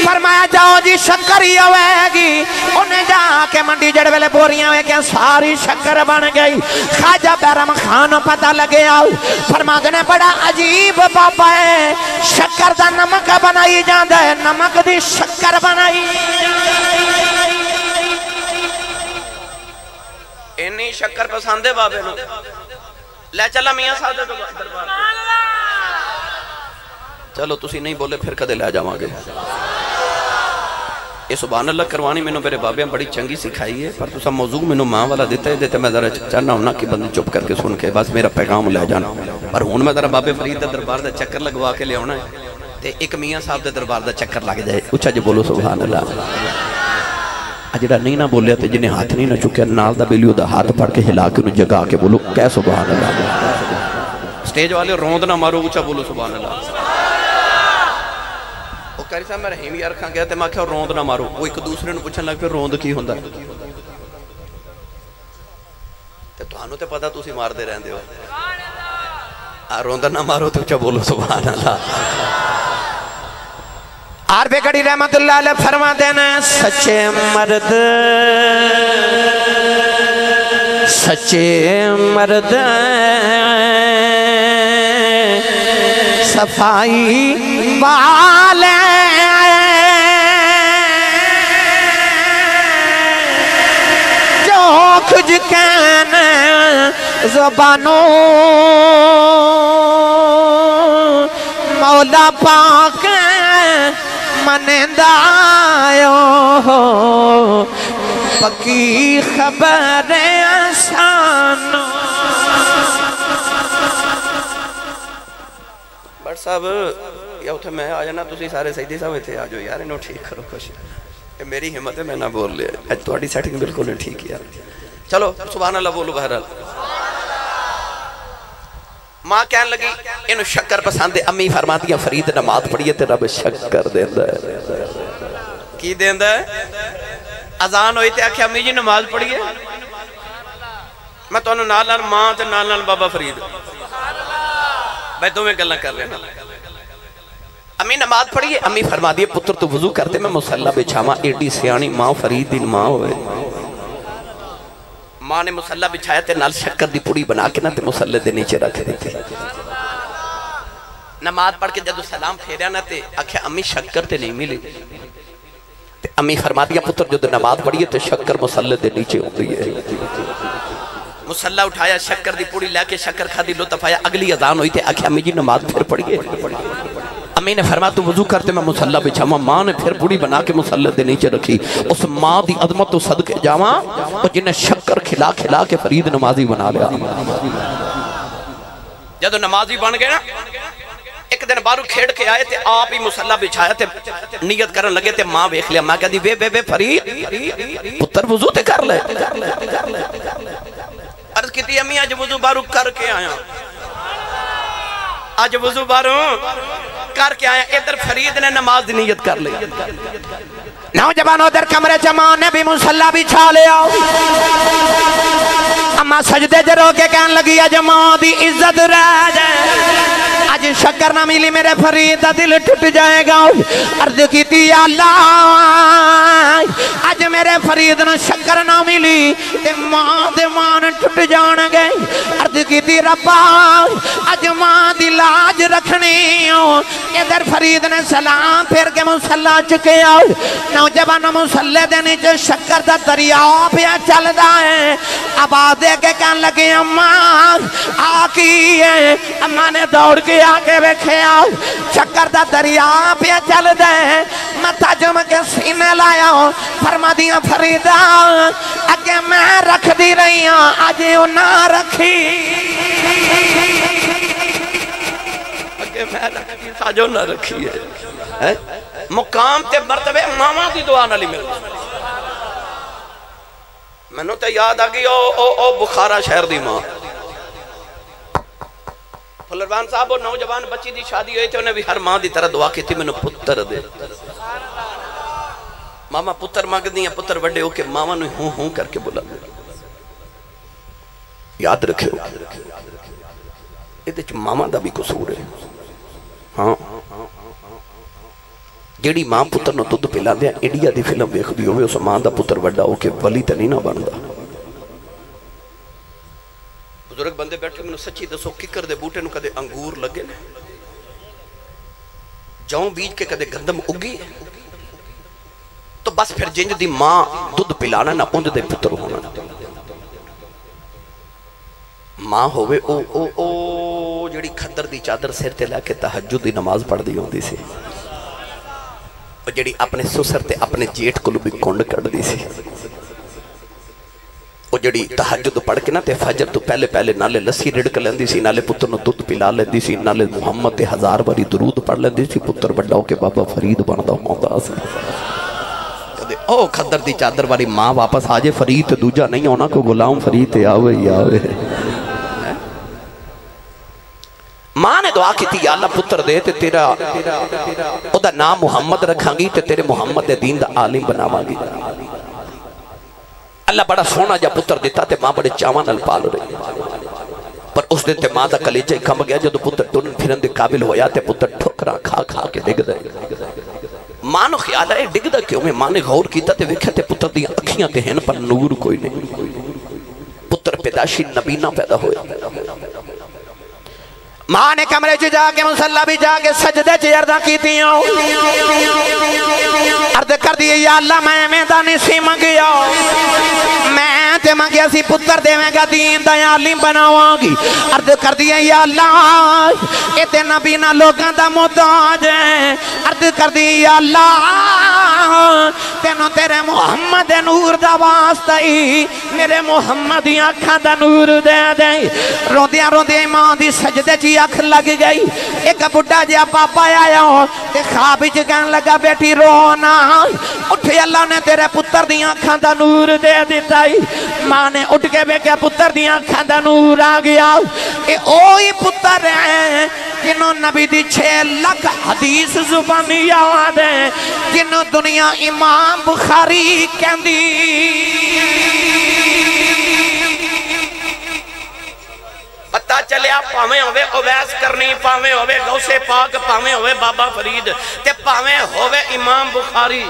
فرمایا جاؤ جی شکر ہی ہوئے گی انہیں جا کے منڈی جڑ ویلے بوریاں ہوئے کہ ساری شکر بن گئی خواجہ بیرم خان پتہ لگے آؤ فرماتے نے بڑا عجیب بابا ہے شکر دا نمک بنائی جاندہ ہے نمک دی شکر بنائی اینی شکر پسند ہے بابے نو لے چلا میاں صاحب دے دربار چلو تسی نہیں بولے پھر کدے لے جاواں گے یہ سبحان اللہ کروانی میں نو میرے بابے بڑی چنگی سکھائی ہے پر تسا موضوع میں نو ماں والا دیتا ہے دیتے میں ذرا چاہنا ہونا کہ بندی چپ کر کے سن کے بس میرا پیغام لے جانا پر ہون میں ذرا بابے فرید دے دربار دا چکر لگوا کے لے ہونا ہے تے ایک میاں صاحب دے دربار دا چکر لگ جائے اچھا جو بولو سبحان اللہ جڑا نہیں نہ بولیا تے جنہیں ہاتھ نہیں نہ چکیا نال دا بیلیو دا ہاتھ پڑھ کے ہلا کے انہوں جگا کے بولو کہ سبحان اللہ سٹیج والے روند نہ مارو اچھا بولو سبحان اللہ وہ کہہ رہی صاحب میں رحیم یار کھاں گیا تے میں کہا روند نہ مارو وہ ایک دوسرے نے پوچھن لگ پھر روند کی ہوندہ تے توانو تے پتا تُسی مار دے رہن دے ہو روند نہ مارو تو اچھا بولو سبحان اللہ عربِ گڑی رحمت اللہ علیہ فرما دینا سچے مرد صفائی والے جو کچھ کہنے زبانوں مولا پاک منندہ آئیو پکی خبر آسانو بڑھ صاحب یا اتھے میں آ جانا تُسی سارے سیدی صاحب تھے آجو یار انہوں ٹھیک کرو خوش یہ میری حمد ہے میں نہ بول لیا آج تو آڑی سیٹنگ بالکل نہیں ٹھیک کیا چلو سبحان اللہ بولو بہرحال ماں کہنے لگی انہوں شکر پسند ہے امی فرماتی ہیں فرید نماز پڑھیے تے رب شکر دیندہ ہے کی دیندہ ہے اذان ہوئی تے آکھے امی جی نماز پڑھیے میں تو انہوں نال نال ماں تے نال نال بابا فرید بھائی دو میں گلنا کر لینا امی نماز پڑھیے امی فرما دیے پتر تو وضو کرتے میں مسلح بچھاما ایڈی سیانی ماں فرید دن ماں ہوئے ماں نے مسلح بچھایا تے نال شکر دی پوڑی بنا کے نا تے مسلح دے نیچے رکھ دیتے نماز پڑھ کے جدو سلام پھیریا نا تے آکھے امی شکر تے نہیں ملی تے امی فرما دیا پتر جو نماز پڑھیے تے شکر مسلح دے نیچے ہوں گئی ہے مسلح اٹھایا شکر دی پوڑی لے کے شکر کھا دی لطف آیا اگلی اذان ہوئی تھے آکھیا امی جی نماز پھر پڑھئے امی نے فرمایا تو وضو کرتے میں مسلح بچھاواں ماں نے پھر پوڑی بنا کے مسلح دے نیچے رکھی اس ماں دی عظمت تو صدقے جاواں اور جنہیں شکر کھلا کھلا کے فرید نمازی بنا لیا جدو نمازی بن گئے نا ایک دن بارو کھیڑ کے آئے تھے آپ ہی مسلح بچھایا تھے نیت کرن لگے تھے ماں بیکھ لیا ماں کہا دی بے فرید پتر وضو تے کر لے عرض کی تھی امی آج وضو بارو کر کے آیا آج وضو بارو کر کے آیا ادھر فرید نے نماز دی نیت کر لیا نوجوانوں در کمرے جماع نے بھی مسلح بچھا لیا اما سجدے جرو کے کہن لگی آج ماں دی عزت رہ جائے آج شکر نہ ملی میرے فرید دل ٹوٹ جائے گا عرض کی تھی یا اللہ آج میرے فرید نہ شکر نہ ملی تے ماں ٹوٹ جان گئی عرض کی تھی ربا آج ماں دی لاج رکھنی ادھر فرید نے سلام پھر کے مسلح چکے آؤ نوجوان مسلح دے نیچے شکر دا دریا پیا چل دا ہے اب آدھے کے کہن لگے اماں آکی ہے اماں نے دوڑ کے آگے بیکھے آؤ شکر دا دریا پیا چل دے متہ جم کے سینے لایا فرما دیا فریدہ اگے میں رکھ دی رہی ہوں آج نہ رکھی اگے میں رکھ دی آج نہ رکھی ہے مقام تے مرتبہ ماما دی دعا نہ لی مل میں نے تے یاد آگئی او بخارا شہر دی ماں فلروان صاحب وہ نوجوان بچی دی شادی ہوئی تھے انہیں بھی ہر ماں دی طرح دعا کی تھی میں نے پتر دے ماما پتر مانگ دیا پتر بڑے ہو کے ماما نے ہوں کر کے بلا یاد رکھے ہو یہ دیکھ ماما دا بھی قصور ہے ہاں جیڑی ماں پتر نو دودھ پلا دیا انڈیا دی فلم دیکھ دی ہوئے اس ماں دا پتر بڑا ہو کے ولی تے نہیں نہ بندا بزرگ بندے بیٹھے میں سچی دسو ککر دے بوٹے نو کدے انگور لگے نے جاؤں بیج کے کدے گندم اگی تو بس پھر جنج دی ماں دودھ پلانا نہ اند دے پتر ہونا ماں ہوئے او جیڑی کھدر دی چادر سر تے لے کے تہجد دی نماز پڑھ دی ہوندی سی اور جڑی اپنے سسر تے اپنے جیٹ کو بھی کونڈ کر دی سی اور جڑی تہجد پڑھ کے نا تے فجر تو پہلے نالے لسی رڑک لیندی سی نالے پتر نو دودھ پلا لیندی سی نالے محمد تے 1000 باری درود پڑھ لیندی سی پتر بڑا ہو کے بابا فرید بندا ہوندا سی کدے او کھدر دی چادر والی ماں واپس آ جے فرید تے دوجا نہیں ہونا کو غلام فرید تے آوے ہی آوے ماں نے دعا کی تھی یا اللہ پتر دے تے تیرا او دا نام محمد رکھاں گی تے تیرے محمد دے دین دا عالم بناواں گی اللہ بڑا سونا جا پتر دیتا تے ماں بڑے چاواں نال پال رہی پر اس دن تے ماں دا کلیجہ کم گیا جدو پتر ٹرن پھرن دے قابل ہویا تے پتر ٹھکرا کھا کے ڈگ دے ماں نو خیال ہے ڈگ دا کیوں میں ماں نے غور کیتا تے ویکھیا تے پتر دی اکھیاں تے ہن پر نور کوئی نہیں پتر پیدائشی نبینا پیدا ہویا ماں نے کمرے چ جا کے مسلح بھی جا کے سجدے چ عرض کیتی عرض کر دی یا اللہ میں دا نہیں سی منگیا میں تے منگیا سی پتر دیویں گا دین دا عالم بناواں گی عرض کر دی یا اللہ اے تے نبی نہ لوگاں دا محتاج ہے عرض کر دی یا اللہ تینوں تیرے محمد نور دا واسطہ ہی میرے محمد دی آنکھاں دا نور دے دے روندیاں ماں دی سجدے چ اکھ لگ گئی ایک بڑھا جیا پاپا آیا ہو تے خواب وچ کہن لگا بیٹی رونا اٹھے اللہ نے تیرے پتر دی آنکھاں دا نور دے دیتا ہی ماں نے اٹھ کے بیٹھا پتر دی آنکھاں دا نور آ گیا اے اوہی پتر ہے جنہوں نبی دی 6 لاکھ حدیث زبانی یاد ہے جنہوں دنیا امام بخاری کہندی پتہ چلیا پاویں ہوئے اویس کرنی پاویں ہوئے غوث پاک پاویں ہوئے بابا فرید تے پاویں ہوئے امام بخاری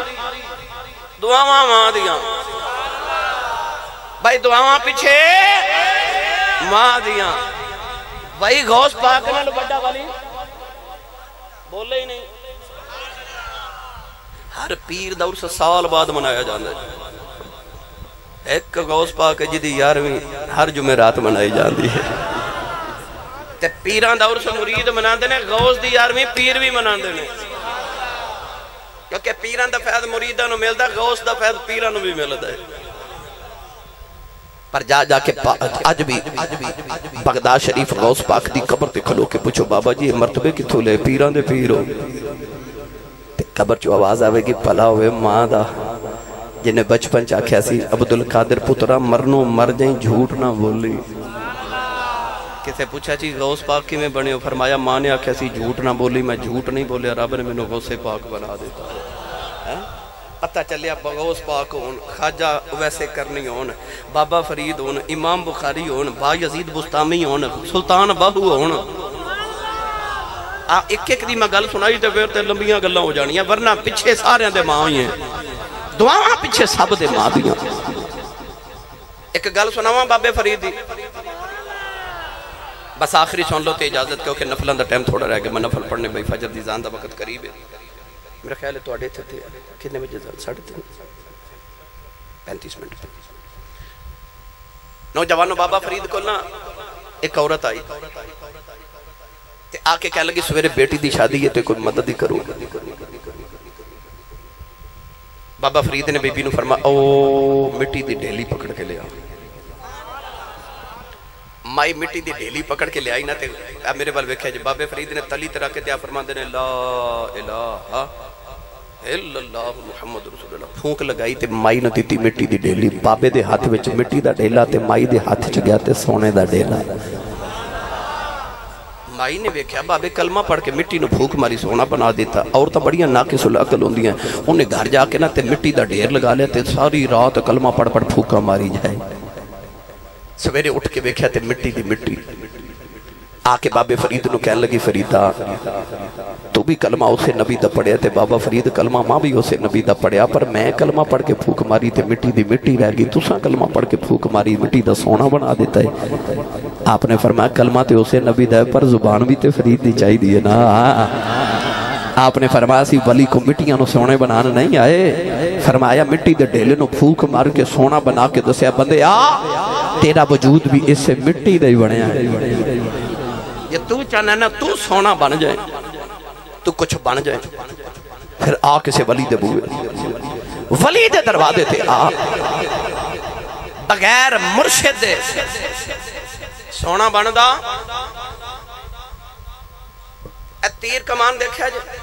دعاواں ماں دیاں بھائی دعاواں پیچھے ماں دیاں بھائی غوث پاک نہ بڑا والی بولے ہی نہیں ہر پیر دا عرصہ سال بعد منایا جاندہ ہے ایک غوث پاک جدی 11ویں ہر جمعرات منائی جاندی ہے تے پیران دا عرس مرید مناندے نے غوث دی 11ویں پیر بھی مناندے نے کیونکہ پیران دا فیض مریداں نو ملدا غوث دا فیض پیران نو بھی ملدا ہے پر جا کے آج بھی بغداد شریف غوث پاک دی قبر تے کھلو کے پوچھو بابا جی مرتبے کتھوں لے پیران دے پیر ہو تے قبر چو آواز آوے گی پلا ہوئے ماں دا جنہیں بچپن چاکھیا سی عبدالقادر پترا مرنو مر جائیں جھوٹ نہ بولی کسے پوچھا چی غوث پاک کی میں بنے ہو فرمایا ماں نے آکھیا سی جھوٹ نہ بولی میں جھوٹ نہیں بولے رب نے میں غوث پاک بنا دیتا ہے پتہ چلیا غوث پاک ہون خواجہ ویسے کرنی ہون بابا فرید ہون امام بخاری ہون با یزید بستامی ہون سلطان باہو ہون ایک ایک دی میں گل سنائی تے پھر تے لمبیاں گلاں ہو جانیاں ورنہ پیچھے سارے دے ماں ہوئی ہیں دعاواں پیچھے سب دے ماں دیاں ایک گل سناواں بابے فرید دی بس آخری سن لو تے اجازت کیونکہ نفلان دا ٹائم تھوڑا رہ گیا میں نفل پڑھنے بھائی فجر دی زان دا وقت قریب ہے میرا خیال ہے تو آڑے تھے کتنے بجے زان 35 منٹ نوجوانوں بابا فرید کو نا ایک عورت آئی تے آکے کہہ لگی سویرے بیٹی دی شادی ہے تو کوئی مدد ہی کرو بابا فرید نے بی بی نو فرما او مٹی دی ڈھیلی پکڑ کے لے آؤ مائی مٹی دی ڈھیلی پکڑ کے لے آئی نا تے میرے بال ویکھیا جی بابے فرید نے تلی طرح کے دیا فرما دینے لا الہ الا اللہ محمد رسول اللہ پھونک لگائی تے مائی نہ دیتی مٹی دی ڈھیلی بابے دے ہاتھ وچ مٹی دا ڈھیلا تے مائی دے ہاتھ چ گیا تے سونے دا ڈھیلا مائی نے ویکھیا بابے کلمہ پڑھ کے مٹی نو پھونک ماری سونا بنا دیتا عورتاں بڑیاں ناقص العقل ہوندیاں انہیں گھر جا کے نا تے مٹی دا ڈھیر لگا لیا تے ساری رات کلمہ پڑھ پڑھ پھونکا ماری جائے سویرے اٹھ کے ویکھیا تے مٹی دی مٹی آکے بابے فرید نو کہنے لگی فریدہ تو بھی کلمہ اسے نبی دا پڑھیا تے بابا فرید کلمہ ماں بھی اسے نبی دا پڑھیا پر میں کلمہ پڑھ کے پھوک ماری تے مٹی دی مٹی رہ گئی تساں کلمہ پڑھ کے پھوک ماری مٹی دا سونا بنا دیتا ہے آپ نے فرمایا کلمہ تے اسے نبی دا ہے پر زبان بھی تے فرید دی چاہی دیئے نا آپ نے فرمایا سی ولی کو مٹیاں نو سونے بنانا نہیں آئے فرمایا مٹی دے ڈیلے نو پھوک مار کے سونا بنا کے دسیا بندے تیرا وجود بھی اس سے مٹی دے بنے آئے یہ تو چاہنا نا تو سونا بن جائے تو کچھ بن جائے پھر آ کسے ولی دے بوئے ولی دے دروازے تھے آ بغیر مرشد دے سونا بن دا تیر کمان دیکھا جائے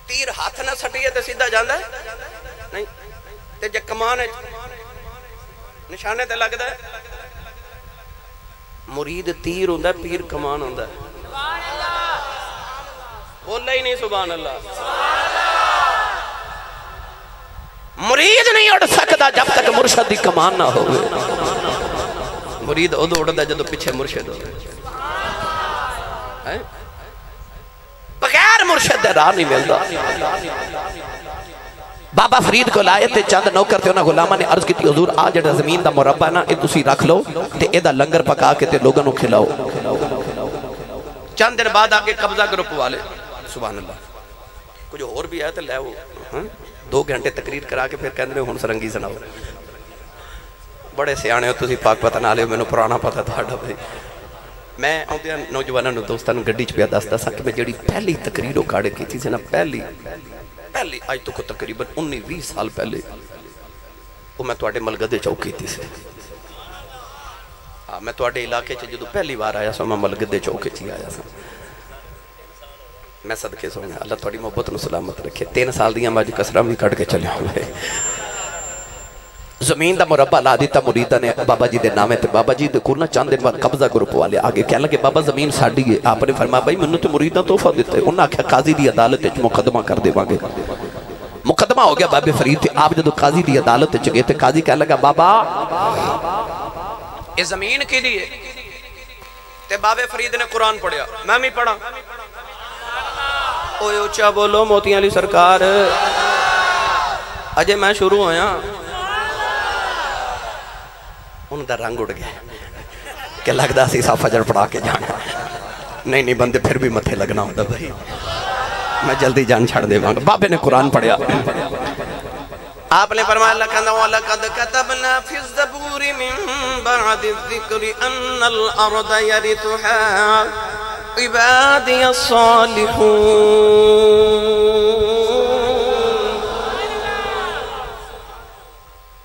تیر ہاتھ نہ سٹیے تے سیدھا جاندہ ہے نہیں تے جے کمان ہے نشانے تے لگ دا ہے مرید تیر ہوندہ ہے پیر کمان ہوندہ ہے بولا ہی نہیں سبحان اللہ مرید نہیں اڑ سکتا جب تک مرشد دی کمان نہ ہوئے مرید ادھو اڑ دا جدو پیچھے مرشد ہوئے بغیر مرشد دے راہ نہیں ملتا بابا فرید کو لائے تے چند نوکر تے انہاں غلامہ نے عرض کی تھی حضور آج جڑا زمین دا مربع نا اے تسی رکھ لو تے اے دا لنگر پکا کے تے لوگوں نو کھلاؤ چند دن بعد آگے قبضہ گروپ والے سبحان اللہ کچھ اور بھی ہے تے لے وہ 2 گھنٹے تقریر کرا کے پھر کہندے ہن سرنگی سناؤ بڑے سیانے ہو تسی پاک پتہ نہ لے مینوں پرانا پتہ تہاڈا بھائی میں آدھے نوجوانوں دوستاں گڈی چ پیا دسدا سا کہ میں جڑی پہلی تقریر او کاڑے کیتی سی نا پہلی آج تو کو تقریباً 19-20 سال پہلے وہ میں تواڈے ملگدے چوک کیتی سی میں تواڈے علاقے چ جدوں پہلی بار آیا سا میں ملگدے چوک چ آیا سا میں صدقے سونا اللہ تواڈی محبت نو سلامت رکھے 3 سال دیاں میں کسراں بھی کٹ کے چلے ہوئے زمین دا مربع لا دیتا مریدہ نے بابا جی دے نامے تے بابا جی دے کورنا چاند دن بعد قبضہ گروپ والے آگے کہنے لگے بابا زمین ساڑی ہے آپ نے فرمایا بھائی منو تے مریدہ توفہ دیتا ہے انہاں کہا قاضی دی عدالت اچھ مقدمہ کر دے وانگے مقدمہ ہو گیا بابے فرید تھے آپ جدو قاضی دی عدالت اچھ گئے تھے قاضی کہنے لگا بابا یہ زمین کی دیئے تے بابے فرید نے قرآن پڑھیا میں بھی پڑھا اوہ اچھا بولو موتی علی سرکار اجے میں شروع ہویا ان دا رنگ اڑ گیا کہ لگدا سی سا فجر پڑھا کے جانا نہیں بندے پھر بھی متھے لگنا ہوتا بھائی میں جلدی جان چھڑ دے وہاں بابے نے قرآن پڑھیا آپ نے فرمایا اللہ کہندہ وَلَقَدْ كَتَبْنَا فِي الزَّبُورِ مِن بَعْدِ الذِّكْرِ أَنَّ الْأَرْضَ يَرِثُهَا عِبَادِيَ الصَّالِحُونَ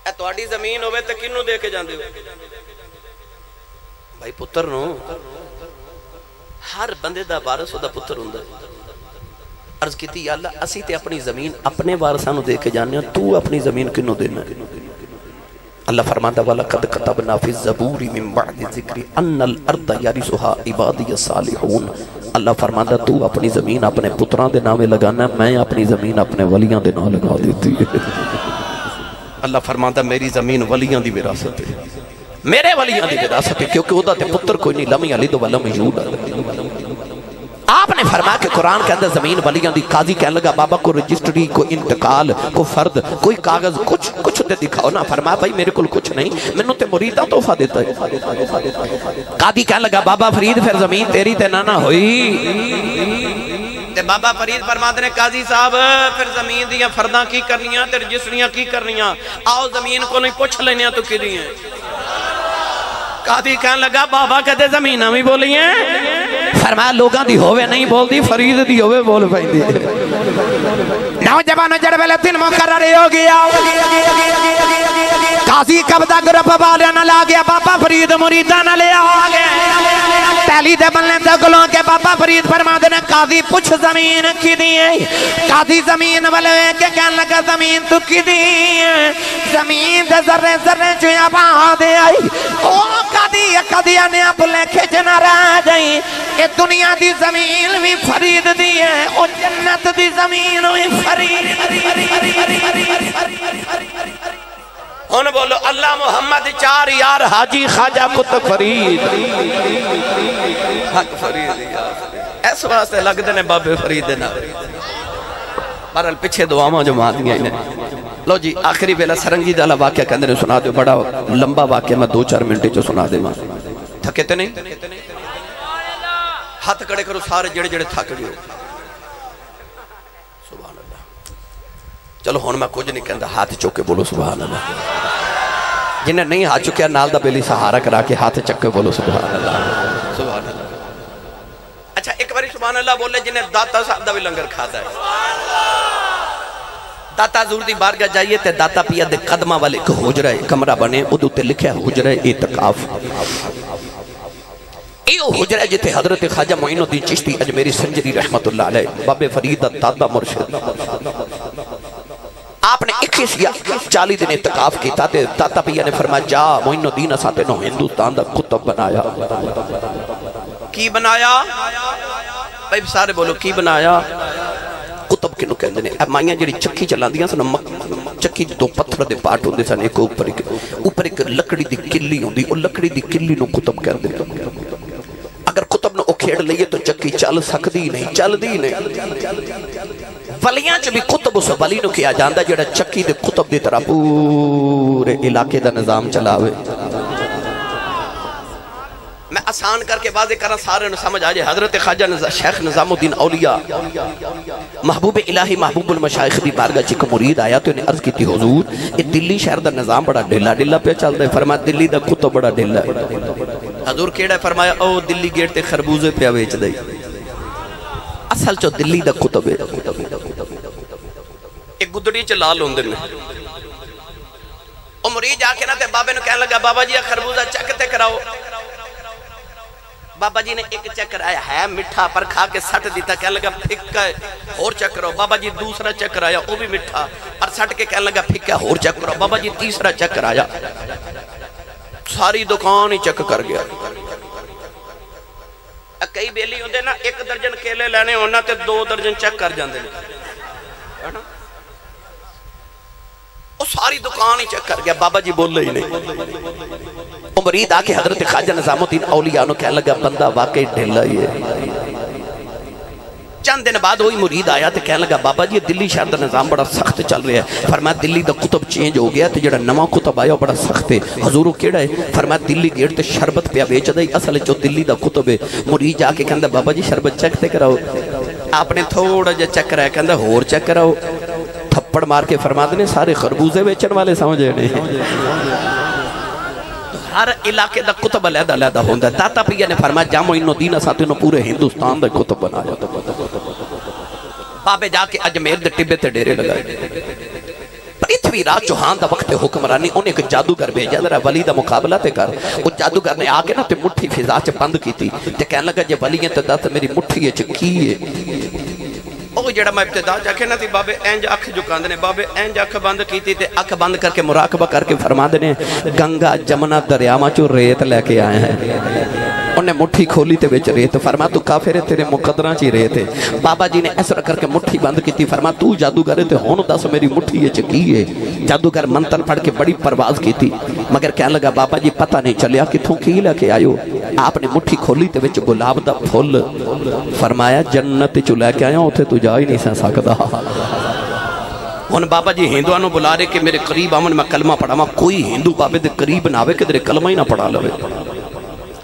اے توڑی زمین ہوئے تو کنوں دے کے جاندے ہو بھائی پتر نو ہر بندے دا وارث دا پتر ہوندا عرض کیتی یا اللہ اسی تے اپنی زمین اپنے وارثانوں دے کے جانے تو اپنی زمین کنوں دینا اللہ فرماتا وَلَقَدْ كَتَبْنَا فِي الزَّبُورِ مِن بَعْدِ الذِّكْرِ أَنَّ الْأَرْضَ يَرِثُهَا عِبَادِيَ الصَّالِحُونَ اللہ فرماتا تو اپنی زمین اپنے پتران دے نامے لگانا میں اپنی زمین اپنے ولیاں دے نام لگا دیتی اللہ فرماتا میری زمین ولیاں دی وراثت ہے میرے ولیاں دی وراثت ہے کیونکہ وہ دا تے پتر کوئی نہیں لم یلد ولم یولد آپ نے فرمایا کہ قرآن کے اندر زمین ولیاں دی قاضی کہنے لگا بابا کو رجسٹری کو انتقال کو فرد کوئی کاغذ کچھ تے دکھاؤ نا فرمایا بھائی میرے کل کچھ نہیں میں نے تے مریدہ تحفہ دیتا ہے قاضی کہنے لگا بابا فرید پھر زمین تیری تے نہ ہوئی تے بابا فرید فرماتے نے قاضی صاحب پھر زمین دیاں فرداں کی کرنیاں تے رجسٹریاں کی کرنیاں آؤ زمین کو نہیں پوچھ لینے تو کی دیئے قاضی کہنے لگا بابا کہتے زمینہ بھی بولی ہیں فرمایا لوگاں دی ہوئے نہیں بول دی فرید دی ہوئے بول پائی دی نوجوانوں جڑ ویلے دن مقرر ہو گیا قاضی قبضہ گروپ والے نہ لا گیا بابا فرید مریدہ نہ لے آگے پہلی دے بنلے دے گلوں کے بابا فرید فرما دینے قاضی پوچھ زمین کی دیئے قاضی زمین والے کے کہنے لگا زمین تو کی دیئے زمین دے ذرے ذرے چویا باہا دے آئی او قاضی نے اب لے کے جنہ رہ جائیں کہ دنیا دی زمین بھی فرید دیئے او جنت دی زمین بھی فرید انہوں بولو اللہ محمد چار یار حاجی خواجہ کتب فرید حق فرید ایس واسطے لگ دینے بابے فرید دینا بہرحال پچھے دعاواں جو مانگیا انہیں لو جی آخری بیلہ سرنگی دالا واقعہ کہندے نے سنا دے بڑا لمبا واقعہ میں 2-4 منٹے جو سنا دے ماں تھکتے نہیں ہاتھ کڑے کرو سارے جڑے جڑے تھک گئے سبحان اللہ چلو ہون میں کچھ نہیں کہندہ ہاتھ چوکے بولو سبحان اللہ جنہیں نہیں ہاتھ چکیا نال دا بیلی سہارا کرا کے ہاتھ چکے بولو سبحان اللہ سبحان اللہ اچھا ایک باری سبحان اللہ بولے جنہیں داتا صاحب دا بھی لنگر کھاتا ہے داتا حضور دی بارگاہ جائیے تے داتا پیا دے قدمہ والے ایک حجرہ کمرہ بنے ادھو تے لکھے حجرہ اعتقاف ایو حجرہ جتے حضرت خواجہ معین الدین چشتی اجمیری سنجری رحمت اللہ علیہ باب فرید دادا مرشد آپ نے 21 یا 40 دن اعتقاف کی داتا پیا نے فرمایا جا معین الدین اساتے نو ہندوستان دا کتب بنایا کی بنایا بھائی سارے بولو کی بنایا کتب کنو کہندے نے مائیاں جڑی چکی چلان دیاں سن چکی دو پتھر دے پاٹ ہوندے سن ایک اوپر ایک لکڑی دی کلی ہوندی او لکڑی دی کلی نو کتب کہندے اگر کتب نو کھیڑ لئیے تو چکی چل سکدی نہیں چل دی نہیں ولیاں چ بھی کتب اس ولی نو کیا جاندا جڑا چکی دے کتب دی طرح پورے علاقے دا نظام چلاوے میں آسان کر کے واضح کرنا سارے نو سمجھ آجے حضرت خواجہ شیخ نظام الدین اولیاء محبوب الہی محبوب المشائخ دی بارگاہ چک مرید آیا تو انہیں عرض کی تھی حضور یہ دلی شہر دا نظام بڑا ڈھلا ڈھلا پہ چل دے فرمایا دلی دا کتب بڑا ڈھلا ہے حضور کیڑا ہے فرمایا او دلی گیٹ تے خربوزے پہ ویچ دے اصل چو دلی دا کتب ہے ایک گدڑی چ لال ہوندے نے او مرید جا کے نا تے بابے نو کہنے لگا بابا جی خربوزہ چکتے کراؤ بابا جی نے ایک چکر آیا ہے مٹھا پر کھا کے سٹ دیتا کہنے لگا پھکا ہے اور چکر ہو بابا جی دوسرا چکر آیا وہ بھی مٹھا اور سٹ کے کہنے لگا پھکا ہے اور چکر ہو بابا جی تیسرا چکر آیا ساری دکان ہی چک کر گیا کئی بیلی ہوندے نا 1 درجن کیلے لینے ہونا تے 2 درجن چک کر جاندے وہ ساری دکان ہی چک کر گیا بابا جی بول رہی نہیں مرید آکے حضرت خواجہ نظام الدین اولیاء نو کہنے لگا بندہ واقعی ڈھلا ہی ہے چند دن بعد وہی مرید آیا تے کہنے لگا بابا جی دلی شہر دا نظام بڑا سخت چل رہا ہے فرمایا دلی دا کتب چینج ہو گیا تے جڑا نواں کتب آیا بڑا سخت ہے حضورو کیڑا ہے فرمایا دلی گیٹ تے شربت پیا بیچ دے اصل جو دلی دا کتب ہے مرید جا کے کہندا بابا جی شربت چکتے کراؤ آپ نے تھوڑا جا چک رہا ہے کہندا ہور چک کراؤ تھپڑ مار کے فرما دینے سارے خربوزے بیچن والے سمجھے نہیں ہر علاقے دا کتب علیحدہ علیحدہ ہوندہ ہے داتا پیا نے فرمایا جامو انہوں دینہ ساتھ انہوں پورے ہندوستان دا کتب بنایا بابے جا کے اجمیر دے ٹبے تے ڈیرے لگائے پرتھوی راج چوہان دا وقت حکمرانی انہیں ایک جادوگر بھیجا ذرا ولی دا مقابلہ تے کر وہ جادوگر نے آگے نا تے مٹھی فضا چ بند کی تھی تے کہنے لگا جے ولییں تے دات میری مٹھی چ کی ہے وہ جڑا میں ابتدا جاکے نا تھی بابے اینج اکھ جکاند نے بابے اینج اکھ بند کی تھی تے اکھ بند کر کے مراقبہ کر کے فرما دینے گنگا جمنا دریامہ چو ریت لے کے آئے ہیں انہیں مٹھی کھولی تے بیچ ریت فرما تو کافر ہے تیرے مقدرہ چی ریت ہے بابا جی نے ایسا کر کے مٹھی بند کی تھی فرما تو جادوگر تے ہونو دس میری مٹھی یہ چکی ہے جادوگر منتر پڑھ کے بڑی پرواز کی تھی مگر کہنے لگا بابا جی پتہ نہیں چلیا کتھوں کی لے کے آئیو آپ نے مٹھی کھولی تے بیچ گلاب دا پھول فرمایا جنت چو لے کے آیا ہوتے تو جا ہی نہیں سن سکتا ان بابا جی ہندوانوں بلا رہے کہ میرے قریب آمن میں کلمہ پڑھا ماں کوئی ہندو بابے دے قریب نہ آوے کہ میرے کلمہ ہی نہ پڑھا لوے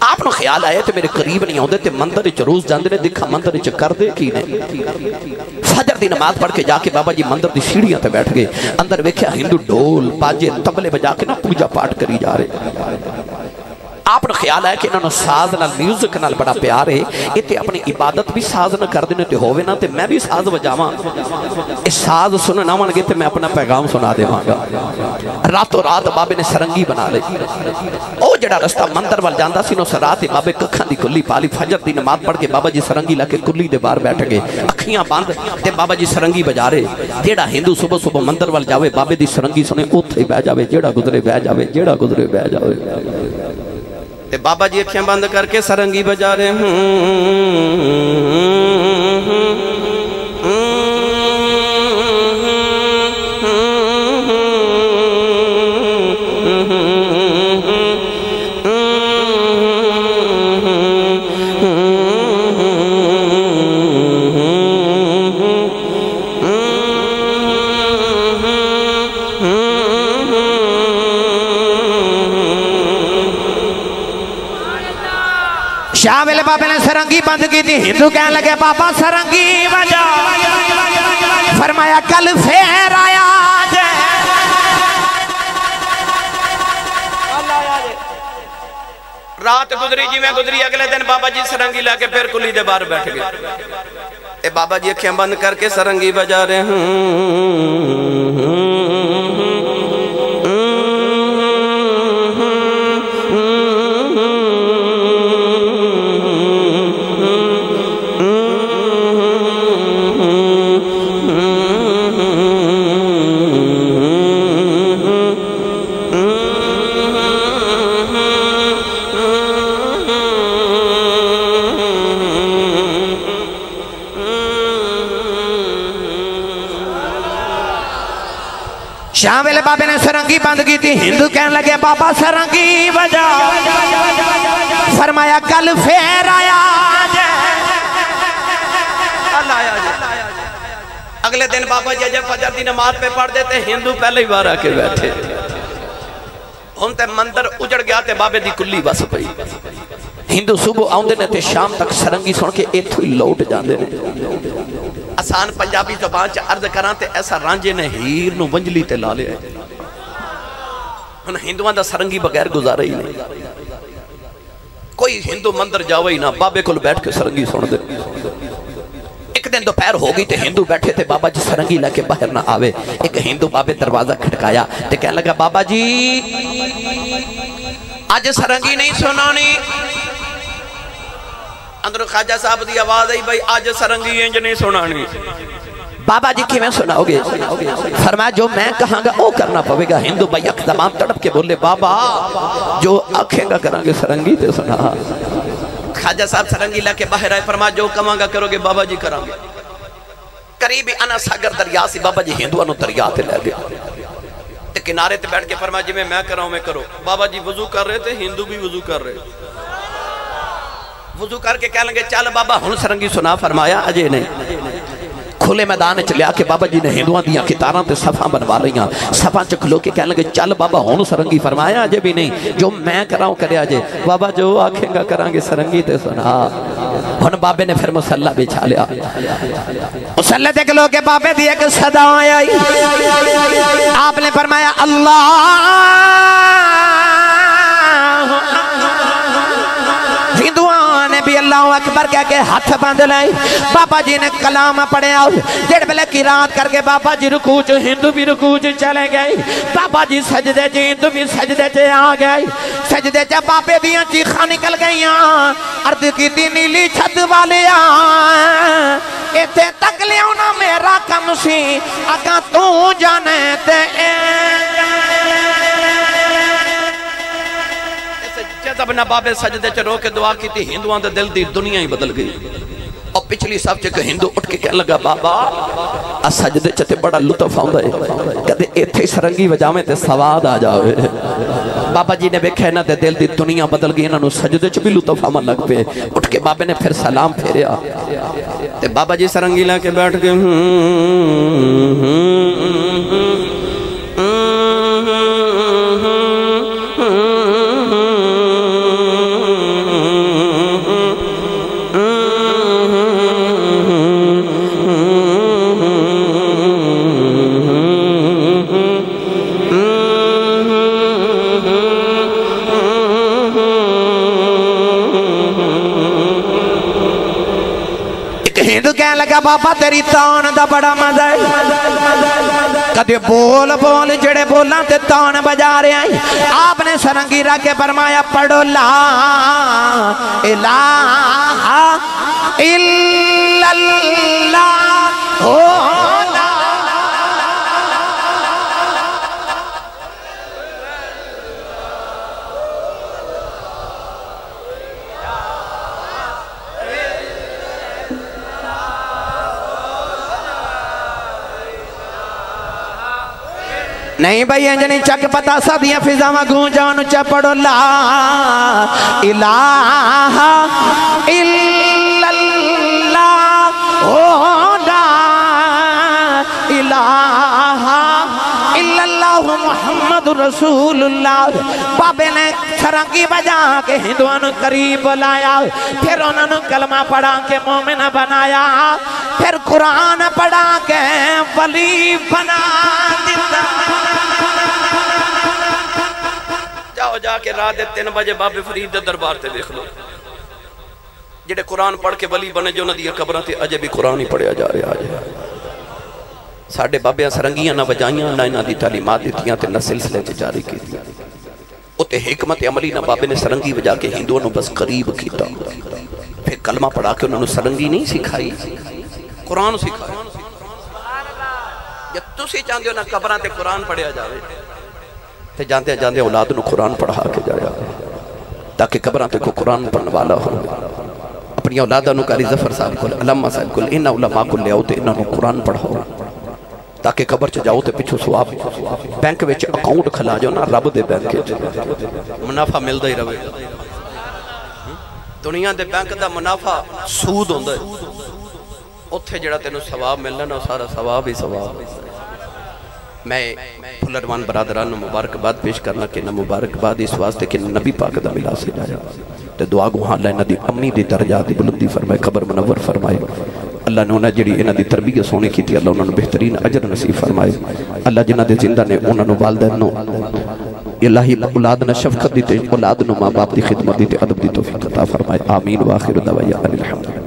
آپ نے خیال آئے تھے میرے قریب نہیں ہوندے تھے مندر اچھ روز جاندے نے دکھا مندر اچھ کر دے کی نہیں فجر دی نماز پڑھ کے جا کے بابا جی مندر دی سیڑھیاں تے بیٹھ گئے اندر ویکھیا ہندو ڈول باجے تبلے بجا کے نا پوجا پاٹ کری جا رہے آپ نے خیال آیا کہ انہوں نے ساز نال میوزک نال بڑا پیار ہے اتے اپنی عبادت بھی ساز نہ کر دینے تے ہووے نا تے میں بھی ساز بجاواں اس ساز سننا ون گے تے میں اپنا پیغام سنا دے مانگا راتوں رات بابے نے سرنگی بنا لے او جڑا رستہ مندر وال جاندہ سی نو سرات بابے ککھاں دی کلی پالی فجر دی نماز پڑھ کے بابا جی سرنگی لے کے کلی دے باہر بیٹھ گئے اکھیاں بند تے بابا جی سرنگی بجا رہے جیڑا ہندو صبح صبح مندر وال جاوے بابے دی سرنگی سنے اوتھے بہ جاوے جیڑا گزرے بہ جاوے جیڑا گزرے بہ جاوے تے بابا جی اکھیاں بند کر کے سرنگی بجا رہے شاول بابے نے سرنگی بند کی تھی ہندو کہنے لگے بابا سرنگی بجا فرمایا کل پھر آیا رات گزری جی میں گزری اگلے دن بابا جی سرنگی لے کے پھر کلی دے باہر بیٹھ گئے اے بابا جی اکھیں بند کر کے سرنگی بجا رہے شاول بابے نے سرنگی بند کی تھی ہندو کہنے لگے بابا سرنگی بجا فرمایا کل پھر آیا اگلے دن بابا جی جب فجر دی نماز پہ پڑھ دیتے ہندو پہلے ہی بار آکے بیٹھے ہم تے مندر اجڑ گیا تے بابے دی کلی بس پئی ہندو صبح آؤندے نے تے شام تک سرنگی سن کے ایتھو ہی لوٹ جاندے نے آسان پنجابی زبان چا عرض کران تے ایسا رانجے نے ہیر نو ونجلی تے لالے ہے ان ہندوان دا سرنگی بغیر گزارے ہی نہیں کوئی ہندو مندر جاوے ہی نہ بابے کل بیٹھ کے سرنگی سن دے ایک دن دوپہر ہو گئی تے ہندو بیٹھے تے بابا جی سرنگی لے کے باہر نہ آوے ایک ہندو بابے دروازہ کھٹکایا تے کہنے لگا بابا جی آج سرنگی نہیں سنانی اندر خواجہ صاحب دی آواز آئی بھائی آج سرنگی انج نہیں سنانی بابا جی کی میں سناؤ گے فرمایا جو میں کہاں گا وہ کرنا پوے گا ہندو بھائی اک زمان تڑپ کے بولے بابا جو اکھیں گا کریں گے سرنگی تے سنا خواجہ صاحب سرنگی لے کے باہر آئے فرمایا جو کماں گا کرو گے بابا جی کریں گے قریبی انا ساگر دریا سی بابا جی ہندوانو دریا تے لے گئے کنارے تے بیٹھ کے فرمایا جی میں کراؤں میں کرو بابا جی وضو کر رہے تھے ہندو بھی وضو کر رہے وضو کر کے کہہ لیں گے چل بابا ہن سرنگی سنا فرمایا اجے نہیں کھلے میدان چلیا کے بابا جی نے ہندوان دیاں کتاراں تے صفحہ بنوا رہیاں صفحہ چکلو کے کہنے لگے چل بابا ہون سرنگی فرمایا اجے بھی نہیں جو میں کراؤں کرے اجے بابا جو آکھیں گا کرانگے سرنگی تے سنا ہن بابے نے پھر مسلح بچھا لیا مسلح تے کھلو کے بابے دی ایک صدا آئی آپ نے فرمایا اللہ ہندوان نے بھی اللہ اکبر کہہ کے ہاتھ باندھ لائے بابا جی نے کلام پڑھے جڑ بلے کی رات کر کے بابا جی رکوع چ ہندو بھی رکوع چ چلے گئے بابا جی سجدے چ ہندو بھی سجدے چ آ گئے سجدے چ بابے دیاں چیخاں نکل گئیاں عرض کی نیلی چھت والیا ایتھے تک لیاؤنا میرا کم سی اگاں تو جانے تے جب نہ بابے سجدے چ رو کے دعا کی تھی ہندوان دے دل دی دنیا ہی بدل گئی اور پچھلی صاحب چکے ہندو اٹھ کے کہنے لگا بابا سجدے چتے بڑا لطف آؤں دے کہتے ایتھے سرنگی وجامے تے سواد آ جاوے بابا جی نے بیکھے نا دے دل دی دنیا بدل گئی انہوں سجدے چ بھی لطف آمد لگ پہ اٹھ کے بابے نے پھر سلام پھیریا تے بابا جی سرنگی لے کے بیٹھ کے ہندو کہنے لگا بابا تیری تان دا بڑا مزہ ہے کدے بول بول جڑے بولاں تے تان بجا رہے ہیں آپ نے سرنگی رکھ کے فرمایا پڑھو لا الہ الا اللہ نہیں بھائی انجنی چک پتا صدیاں فضاواں گونجان چا پڑھو لا الہ الا اللہ لا الہ الا اللہ محمد رسول اللہ بابے نے سرنگی بجا کے ہندوان قریب لایا پھر انہوں نے کلمہ پڑھا کے مومن بنایا پھر قرآن پڑھا کے ولی بنا دیتا جاؤ جا کے رات 3 بجے بابے فرید دے دربار تے دیکھ لو جڑے قرآن پڑھ کے ولی بنے جو نہ دیا قبرہ تے اجے بھی قرآن ہی پڑھیا جا رہا ہے ساڑھے بابیاں سرنگیاں نہ بجائیاں نہ انہاں دی تعلیمات دیتیاں تے نہ سلسلے تے جاری کی دیا اتے حکمت عملی نہ بابے نے سرنگی بجا کے ہندووں نے بس قریب کیتا پھر کلمہ پڑھا کے انہوں نے سرنگی نہیں سکھائی قرآن سکھائی جب تسی چاہتے ہو نا قبران تے قرآن پڑھیا جاوے تے جانتے جانتے اولاد نو قرآن پڑھا کے جایا تاکہ قبران تے کو قرآن پڑھنے والا ہو اپنی اولادہ نو کاری ظفر صاحب کل علامہ صاحب کل انہا علماء کل لے آؤ تے انہا نو قرآن پڑھاؤ تاکہ قبر چ جاؤ تے پچھو سواب بینک ویچ اکاؤنٹ کھلا جاؤ نا رب دے بینک منافع مل دا ہی روے دنیا دے بینک دا منافع سود ہوندہ ہے اتھے جڑا تینو ثواب ملنا نا سارا ثواب ہی ثواب میں پھلروان برادران مبارکباد پیش کرنا کہ نہ مبارکباد اس واسطے کہ نبی پاک دا ملا سے جایا تے دعا گو ہاں اللہ انہ دی امی دی درجات دی بلندی فرمائے قبر منور فرمائے اللہ نے انہ جڑی انہ دی تربیت سونے کی تھی اللہ انہوں نے بہترین اجر نصیب فرمائے اللہ جنہ دے زندہ نے انہوں نے والدین نو الہی اولاد نہ شفقت دیتے اولاد نو ماں باپ دی خدمت دیتے ادب دی توفیق عطا فرمائے آمین و آخر دعوایا الحمدللہ